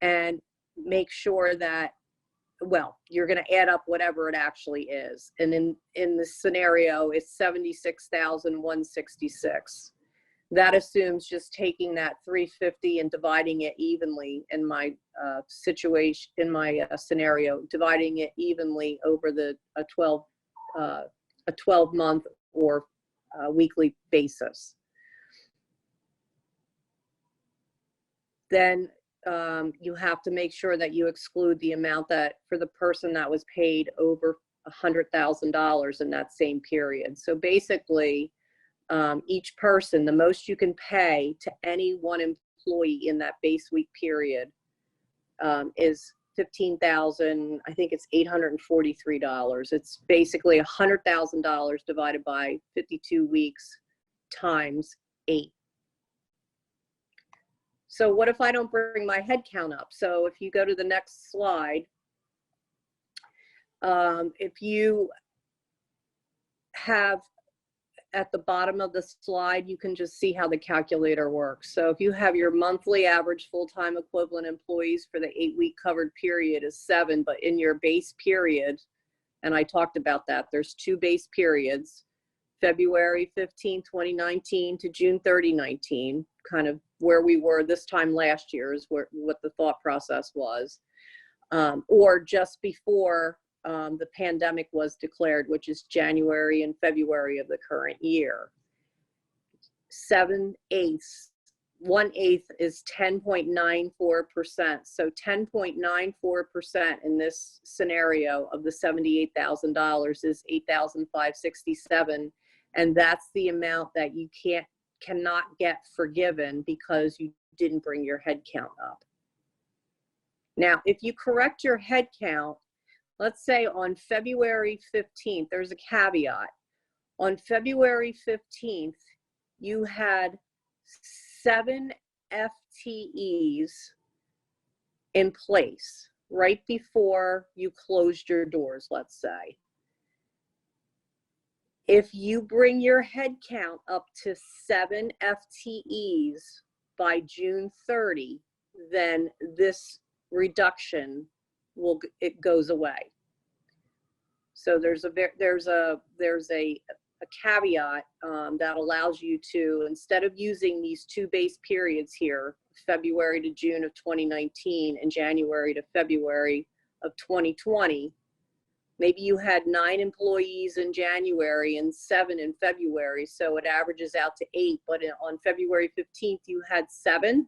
C: and make sure that, well, you're going to add up whatever it actually is. And in this scenario, it's $76,166. That assumes just taking that 350 and dividing it evenly in my situation, in my scenario, dividing it evenly over a 12-month or weekly basis. Then you have to make sure that you exclude the amount that for the person that was paid over $100,000 in that same period. So basically, each person, the most you can pay to any one employee in that base week period is $15,000. I think it's $843. It's basically $100,000 divided by 52 weeks times 8. So what if I don't bring my head count up? So if you go to the next slide, if you have at the bottom of the slide, you can just see how the calculator works. So if you have your monthly average full-time equivalent employees for the 8-week covered period is 7, but in your base period, and I talked about that, there's 2 base periods, February 15, 2019 to June 30, 19, kind of where we were this time last year is what the thought process was, or just before the pandemic was declared, which is January and February of the current year. 7/8, 1/8 is 10.94%. So 10.94% in this scenario of the $78,000 is $8,567, and that's the amount that you cannot get forgiven because you didn't bring your head count up. Now, if you correct your head count, let's say on February 15th, there's a caveat. On February 15th, you had 7 FTEs in place right before you closed your doors, let's say. If you bring your head count up to 7 FTEs by June 30, then this reduction it goes away. So there's a caveat that allows you to, instead of using these 2 base periods here, February to June of 2019 and January to February of 2020, maybe you had 9 employees in January and 7 in February, so it averages out to 8, but on February 15th you had 7,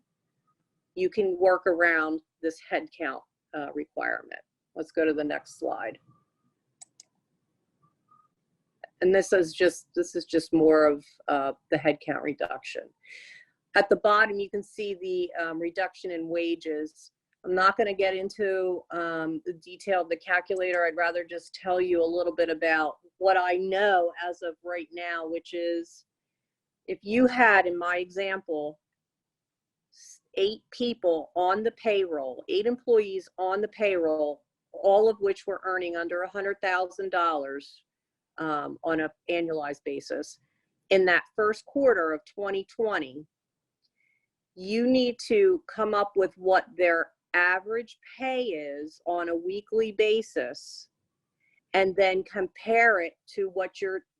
C: you can work around this head count requirement. Let's go to the next slide. And this is just more of the headcount reduction. At the bottom, you can see the reduction in wages. I'm not going to get into the detail of the calculator. I'd rather just tell you a little bit about what I know as of right now, which is if you had, in my example, 8 people on the payroll, 8 employees on the payroll, all of which were earning under $100,000 on an annualized basis, in that first quarter of 2020, you need to come up with what their average pay is on a weekly basis, and then compare it to what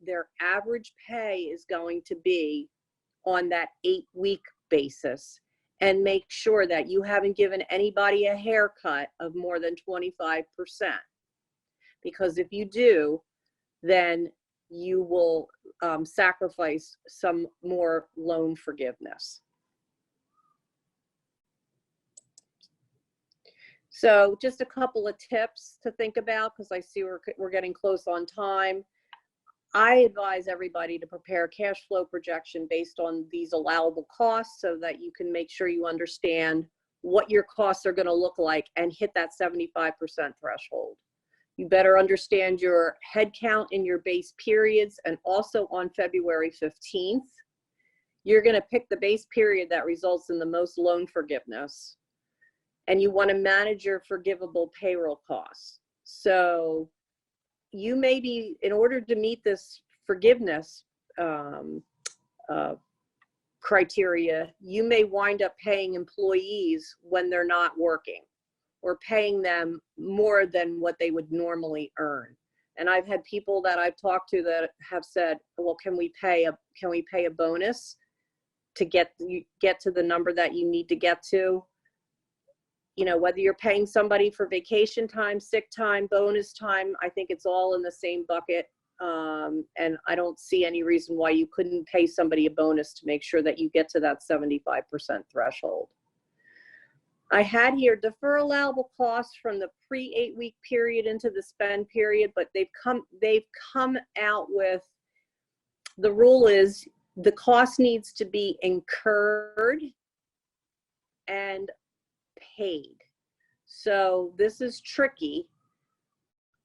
C: their average pay is going to be on that 8-week basis, and make sure that you haven't given anybody a haircut of more than 25%. Because if you do, then you will sacrifice some more loan forgiveness. So just a couple of tips to think about, because I see we're getting close on time. I advise everybody to prepare a cash flow projection based on these allowable costs so that you can make sure you understand what your costs are going to look like and hit that 75% threshold. You better understand your head count in your base periods, and also on February 15th, you're going to pick the base period that results in the most loan forgiveness, and you want to manage your forgivable payroll costs. So you may be, in order to meet this forgiveness criteria, you may wind up paying employees when they're not working, or paying them more than what they would normally earn. And I've had people that I've talked to that have said, well, can we pay a bonus to get to the number that you need to get to? You know, whether you're paying somebody for vacation time, sick time, bonus time, I think it's all in the same bucket. And I don't see any reason why you couldn't pay somebody a bonus to make sure that you get to that 75% threshold. I had here defer allowable costs from the pre-8-week period into the spend period, but they've come out with, the rule is the cost needs to be incurred and paid. So this is tricky.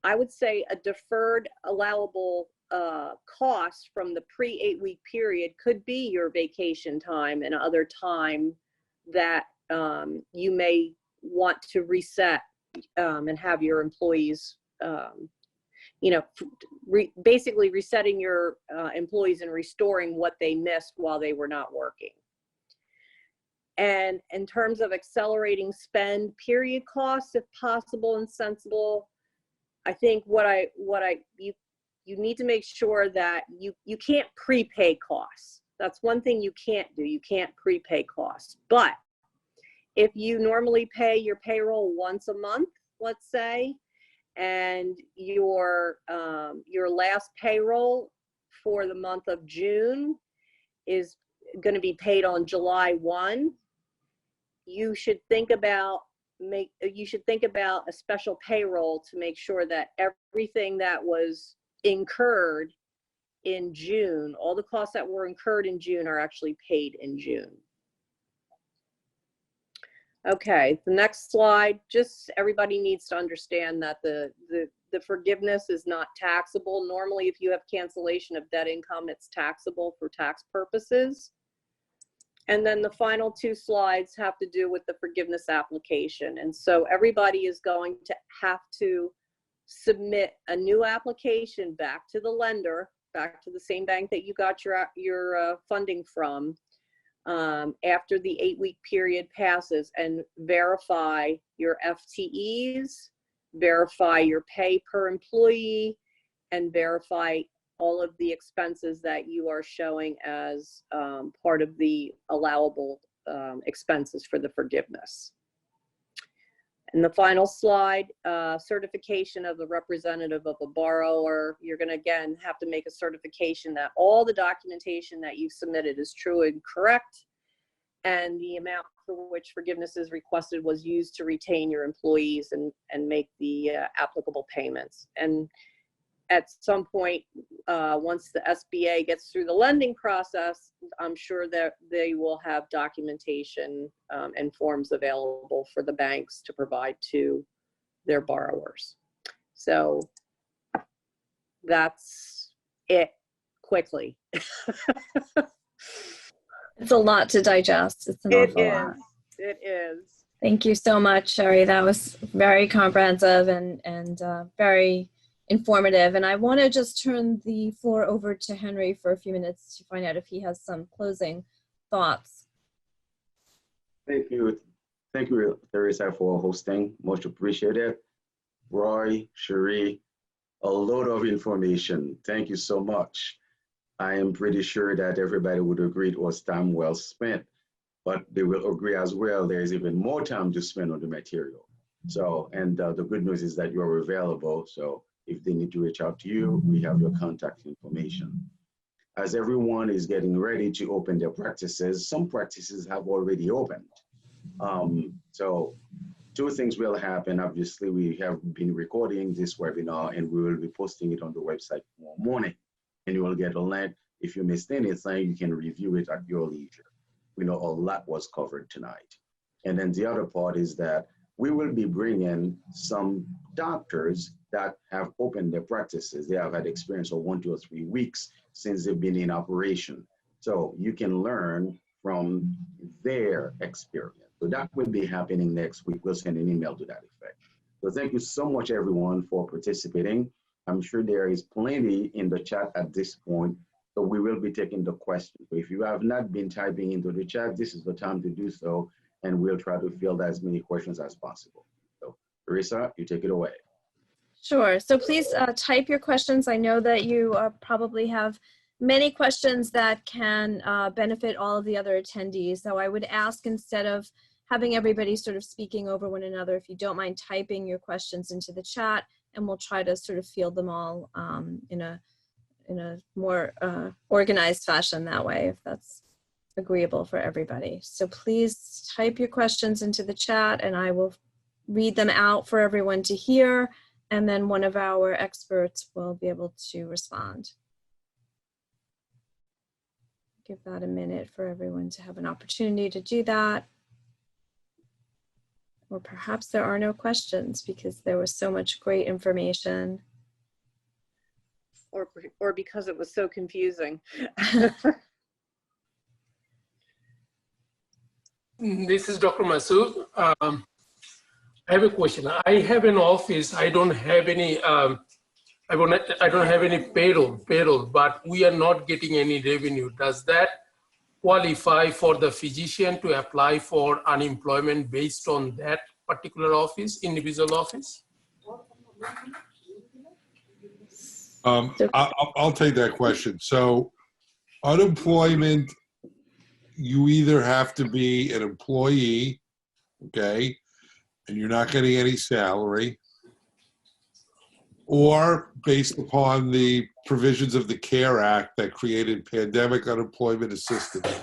C: I would say a deferred allowable cost from the pre-8-week period could be your vacation time and other time that you may want to reset and have your employees, basically resetting your employees and restoring what they missed while they were not working. And in terms of accelerating spend period costs, if possible and sensible, I think you need to make sure that you can't prepay costs. That's one thing you can't do. You can't prepay costs. But if you normally pay your payroll once a month, let's say, and your last payroll for the month of June is going to be paid on July 1, you should think about a special payroll to make sure that everything that was incurred in June, all the costs that were incurred in June, are actually paid in June. Okay, the next slide, just everybody needs to understand that the forgiveness is not taxable. Normally, if you have cancellation of debt income, it's taxable for tax purposes. And then the final 2 slides have to do with the forgiveness application. And so everybody is going to have to submit a new application back to the lender, back to the same bank that you got your funding from, after the 8-week period passes, and verify your FTEs, verify your pay per employee, and verify all of the expenses that you are showing as part of the allowable expenses for the forgiveness. And the final slide, certification of the representative of a borrower. You're going to, again, have to make a certification that all the documentation that you've submitted is true and correct, and the amount for which forgiveness is requested was used to retain your employees and make the applicable payments. And at some point, once the SBA gets through the lending process, I'm sure that they will have documentation and forms available for the banks to provide to their borrowers. So that's it quickly.
A: It's a lot to digest. It's an awful lot.
C: It is.
A: Thank you so much, Sherry. That was very comprehensive and very informative. And I want to just turn the floor over to Henry for a few minutes to find out if he has some closing thoughts.
D: Thank you. Thank you, Teresa, for hosting. Much appreciated. Roy, Sherry, a lot of information. Thank you so much. I am pretty sure that everybody would agree it was time well spent, but they will agree as well there is even more time to spend on the material. So, and the good news is that you are available. So if they need to reach out to you, we have your contact information. As everyone is getting ready to open their practices, some practices have already opened. So two things will happen. Obviously, we have been recording this webinar and we will be posting it on the website tomorrow morning. And you will get a link. If you missed anything, you can review it at your leisure. We know a lot was covered tonight. And then the other part is that we will be bringing some doctors that have opened their practices. They have had experience for 1, 2, or 3 weeks since they've been in operation. So you can learn from their experience. So that will be happening next week. We'll send an email to that effect. So thank you so much, everyone, for participating. I'm sure there is plenty in the chat at this point, so we will be taking the questions. So if you have not been typing into the chat, this is the time to do so, and we'll try to field as many questions as possible. So, Teresa, you take it away.
A: Sure. So please type your questions. I know that you probably have many questions that can benefit all of the other attendees. So I would ask, instead of having everybody sort of speaking over one another, if you don't mind typing your questions into the chat, and we'll try to sort of field them all in a more organized fashion that way, if that's agreeable for everybody. So please type your questions into the chat and I will read them out for everyone to hear, and then one of our experts will be able to respond. Give that a minute for everyone to have an opportunity to do that. Or perhaps there are no questions because there was so much great information.
C: Or because it was so confusing.
E: This is Dr. Masood. I have a question. I have an office. I don't have any. I don't have any payroll, but we are not getting any revenue. Does that qualify for the physician to apply for unemployment based on that particular office, individual office?
B: I'll take that question. So unemployment, you either have to be an employee, okay, and you're not getting any salary, or based upon the provisions of the CARE Act that created pandemic unemployment assistance,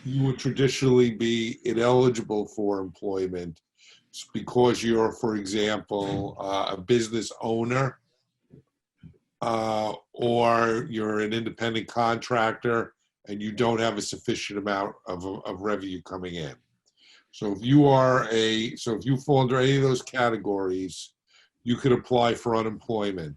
B: you would traditionally be ineligible for employment because you're, for example, a business owner, or you're an independent contractor and you don't have a sufficient amount of revenue coming in. So if you fall under any of those categories, you could apply for unemployment.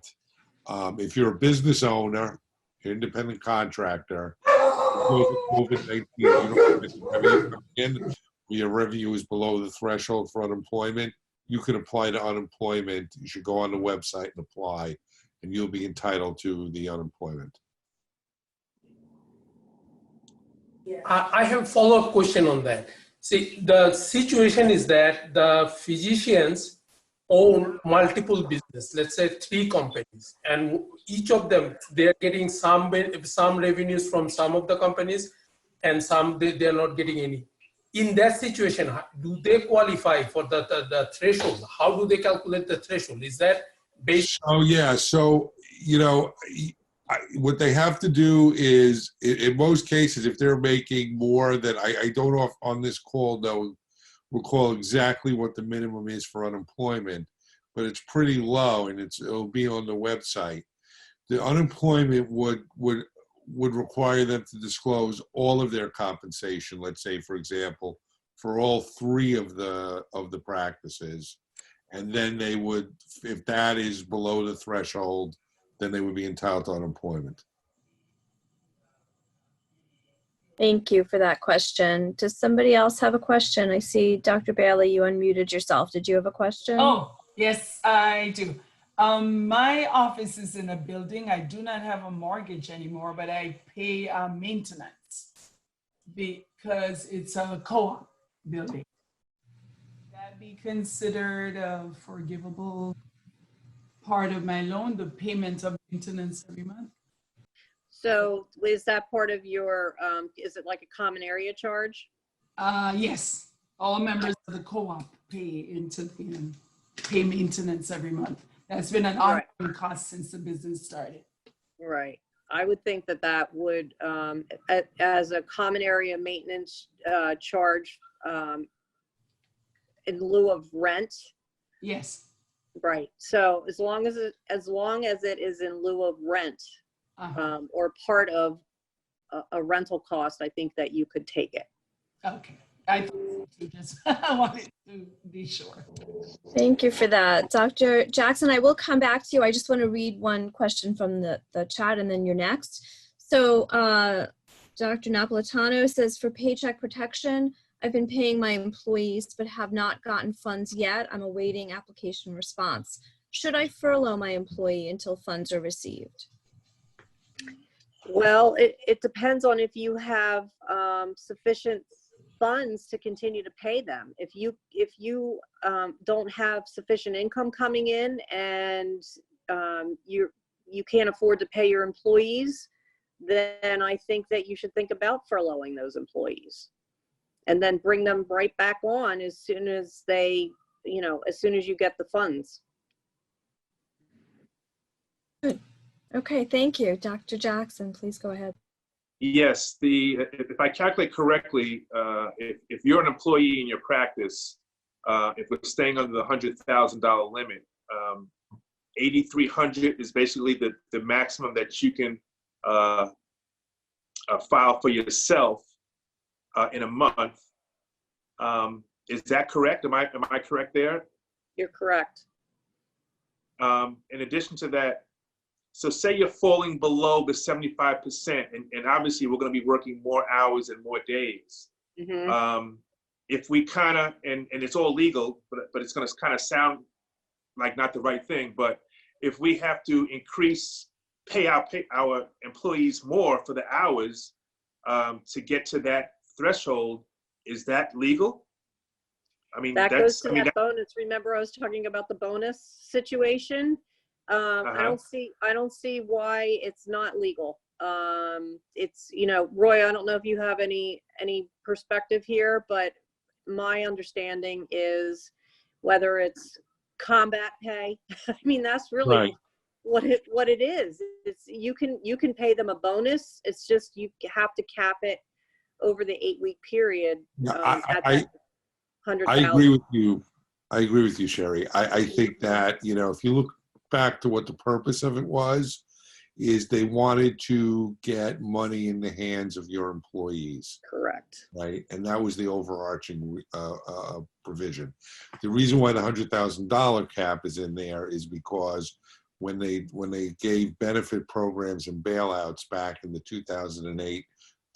B: If you're a business owner, you're an independent contractor, because of COVID-19, you don't have revenue coming in, your revenue is below the threshold for unemployment, you can apply to unemployment. You should go on the website and apply, and you'll be entitled to the unemployment.
E: I have a follow-up question on that. See, the situation is that the physicians own multiple business, let's say 3 companies, and each of them, they're getting some revenues from some of the companies and some they're not getting any. In that situation, do they qualify for the threshold? How do they calculate the threshold? Is that based?
B: Oh yeah, so what they have to do is, in most cases, if they're making more than, I don't on this call recall exactly what the minimum is for unemployment, but it's pretty low, and it'll be on the website. the unemployment would require them to disclose all of their compensation. Let's say, for example, for all three of the practices, and then they would, if that is below the threshold, then they would be entitled to unemployment.
A: Thank you for that question. Does somebody else have a question? I see Dr. Bailey, you unmuted yourself. Did you have a question?
F: Oh, yes, I do. My office is in a building. I do not have a mortgage anymore, but I pay maintenance because it's a co-op building. Would that be considered a forgivable part of my loan, the payment of maintenance every month?
C: So is that part of your, is it like a common area charge?
F: Yes, all members of the co-op pay pay maintenance every month. That's been an ongoing cost since the business started.
C: Right. I would think that that would, as a common area maintenance charge in lieu of rent.
F: Yes.
C: Right. So as long as it is in lieu of rent or part of a rental cost, I think that you could take it.
F: Okay. I wanted to be sure.
A: Thank you for that. Dr. Jackson, I will come back to you. I just want to read one question from the chat and then you're next. So Dr. Napolitano says, for Paycheck Protection, I've been paying my employees but have not gotten funds yet. I'm awaiting application response. Should I furlough my employee until funds are received?
C: Well, it depends on if you have sufficient funds to continue to pay them. If you don't have sufficient income coming in and you can't afford to pay your employees, then I think that you should think about furloughing those employees and then bring them right back on as soon as they, as soon as you get the funds.
A: Good. Okay, thank you. Dr. Jackson, please go ahead.
G: Yes, if I calculate correctly, if you're an employee in your practice, if we're staying under the $100,000 limit, 8,300 is basically the maximum that you can file for yourself in a month. Is that correct? Am I correct there?
C: You're correct.
G: In addition to that, so say you're falling below the 75%, and obviously we're going to be working more hours and more days.
C: Mm-hmm.
G: If we kind of, and it's all legal, but it's going to kind of sound like not the right thing, but if we have to pay our employees more for the hours to get to that threshold, is that legal? I mean,
C: that goes to that bonus. Remember, I was talking about the bonus situation. I don't see why it's not legal. It's, Roy, I don't know if you have any perspective here, but my understanding is whether it's combat pay, I mean, that's really
B: Right.
C: what it is. It's you can pay them a bonus. It's just you have to cap it over the 8-week period.
B: I
C: $100,000.
B: agree with you. I agree with you, Sherry. I think that, if you look back to what the purpose of it was, is they wanted to get money in the hands of your employees.
C: Correct.
B: Right, and that was the overarching provision. The reason why the $100,000 cap is in there is because when they gave benefit programs and bailouts back in the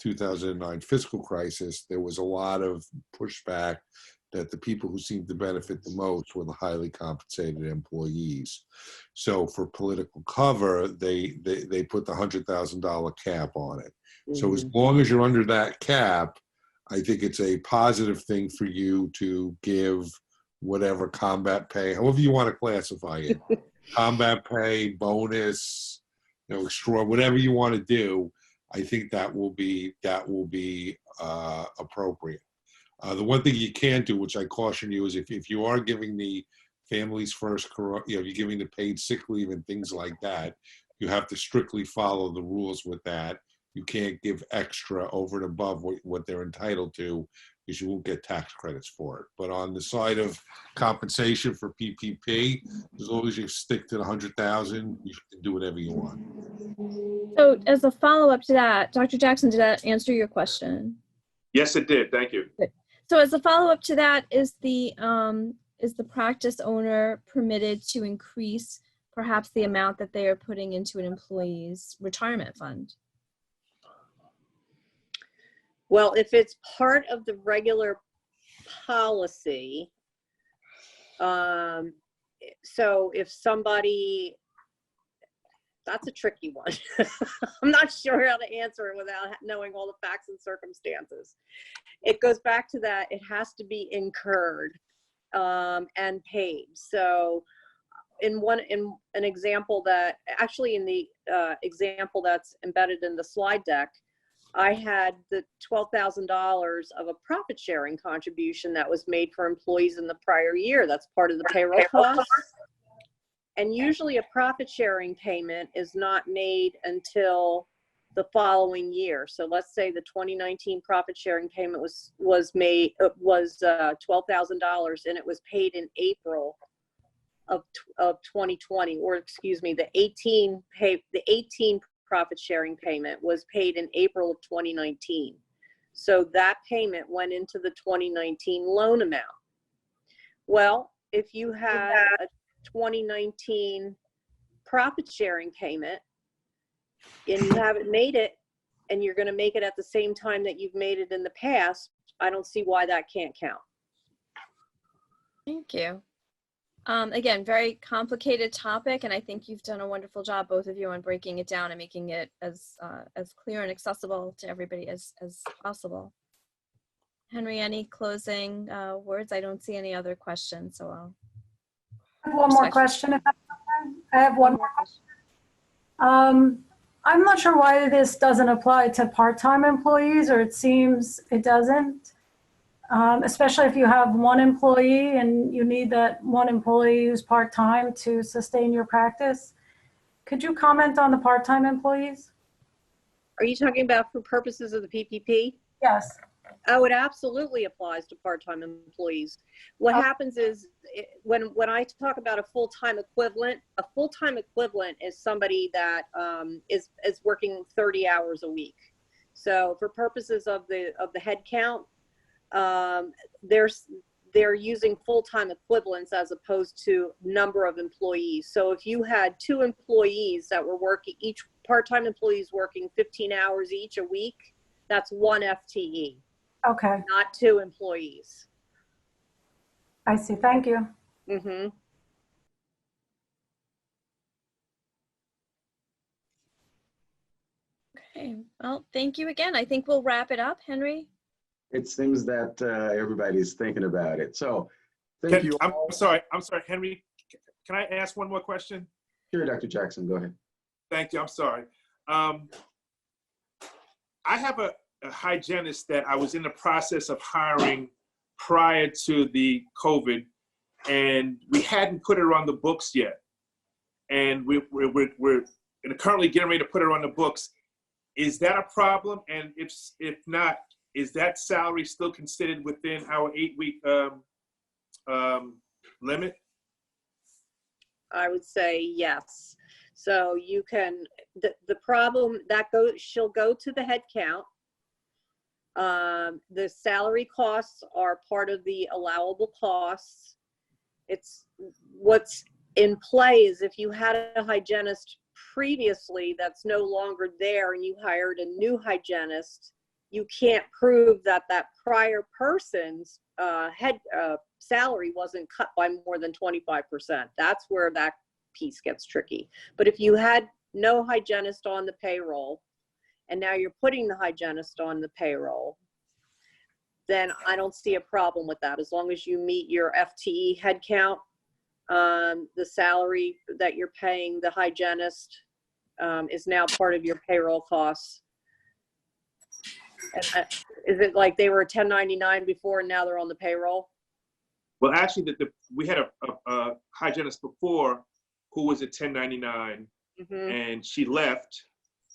B: 2008-2009 fiscal crisis, there was a lot of pushback that the people who seemed to benefit the most were the highly compensated employees. So for political cover, they put the $100,000 cap on it. Mm-hmm. So as long as you're under that cap, I think it's a positive thing for you to give whatever combat pay, however you want to classify it, combat pay, bonus, extra, whatever you want to do. I think that will be appropriate. The one thing you can't do, which I caution you, is if you are giving the families first, you're giving the paid sick leave and things like that, you have to strictly follow the rules with that. You can't give extra over and above what they're entitled to, because you won't get tax credits for it. But on the side of compensation for PPP, as long as you stick to the 100,000, you can do whatever you want.
A: So as a follow-up to that, Dr. Jackson, did that answer your question?
G: Yes, it did. Thank you.
A: So as a follow-up to that, is the practice owner permitted to increase perhaps the amount that they are putting into an employee's retirement fund?
C: Well, if it's part of the regular policy, so if somebody, that's a tricky one. I'm not sure how to answer it without knowing all the facts and circumstances. It goes back to that, it has to be incurred and paid. So in an example that, actually in the example that's embedded in the slide deck, I had the $12,000 of a profit sharing contribution that was made for employees in the prior year. That's part of the payroll costs. And usually a profit sharing payment is not made until the following year. So let's say the 2019 profit sharing payment was $12,000 and it was paid in April of 2020, or excuse me, the 18 profit sharing payment was paid in April of 2019. So that payment went into the 2019 loan amount. Well, if you had a 2019 profit sharing payment and you haven't made it, and you're going to make it at the same time that you've made it in the past, I don't see why that can't count.
A: Thank you. Again, very complicated topic, and I think you've done a wonderful job, both of you, on breaking it down and making it as clear and accessible to everybody as possible. Henry, any closing words? I don't see any other questions, so I'll.
H: I have one more question, if that's okay. I have one more question. I'm not sure why this doesn't apply to part-time employees, or it seems it doesn't. Especially if you have one employee and you need that one employee who's part-time to sustain your practice. Could you comment on the part-time employees?
C: Are you talking about for purposes of the PPP?
H: Yes.
C: Oh, it absolutely applies to part-time employees. What happens is when I talk about a full-time equivalent is somebody that is working 30 hours a week. So for purposes of the head count, they're using full-time equivalents as opposed to number of employees. So if you had 2 employees that were working, each part-time employees working 15 hours each a week, that's 1 FTE.
H: Okay.
C: Not 2 employees.
H: I see. Thank you.
C: Mm-hmm.
A: Okay. Well, thank you again. I think we'll wrap it up, Henry.
D: It seems that everybody's thinking about it. So thank you.
G: I'm sorry, Henry. Can I ask one more question?
D: Sure, Dr. Jackson, go ahead.
G: Thank you. I'm sorry. I have a hygienist that I was in the process of hiring prior to the COVID, and we hadn't put her on the books yet. And we're currently getting ready to put her on the books. Is that a problem? And if not, is that salary still considered within our 8-week limit?
C: I would say yes. So you can, the problem that she'll go to the head count. The salary costs are part of the allowable costs. It's what's in play is if you had a hygienist previously that's no longer there and you hired a new hygienist, you can't prove that that prior person's salary wasn't cut by more than 25%. That's where that piece gets tricky. But if you had no hygienist on the payroll and now you're putting the hygienist on the payroll, then I don't see a problem with that. As long as you meet your FTE head count, the salary that you're paying the hygienist is now part of your payroll costs. And, is it like they were a 1099 before and now they're on the payroll?
G: Well, actually, we had a hygienist before who was a 1099, and she left.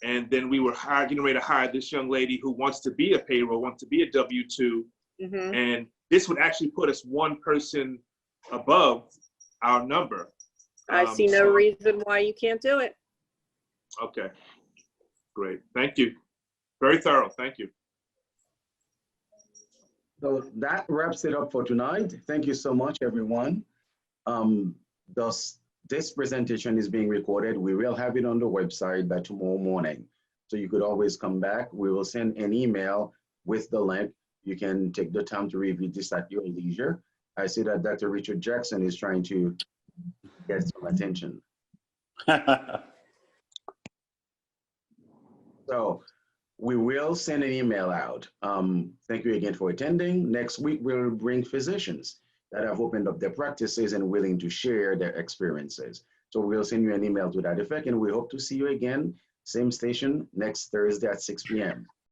G: And then we were getting ready to hire this young lady who wants to be a payroll, wants to be a W-2,
C: Mhm.
G: And this would actually put us one person above our number.
C: I see no
G: So-
C: reason why you can't do it.
G: Okay, great. Thank you. Very thorough. Thank you.
D: So that wraps it up for tonight. Thank you so much, everyone. This presentation is being recorded. We will have it on the website by tomorrow morning. So you could always come back. We will send an email with the link. You can take the time to review this at your leisure. I see that Dr. Richard Jackson is trying to get some attention. So we will send an email out. Thank you again for attending. Next week, we'll bring physicians that have opened up their practices and willing to share their experiences. So we'll send you an email to that effect, and we hope to see you again, same station, next Thursday at 6 p.m.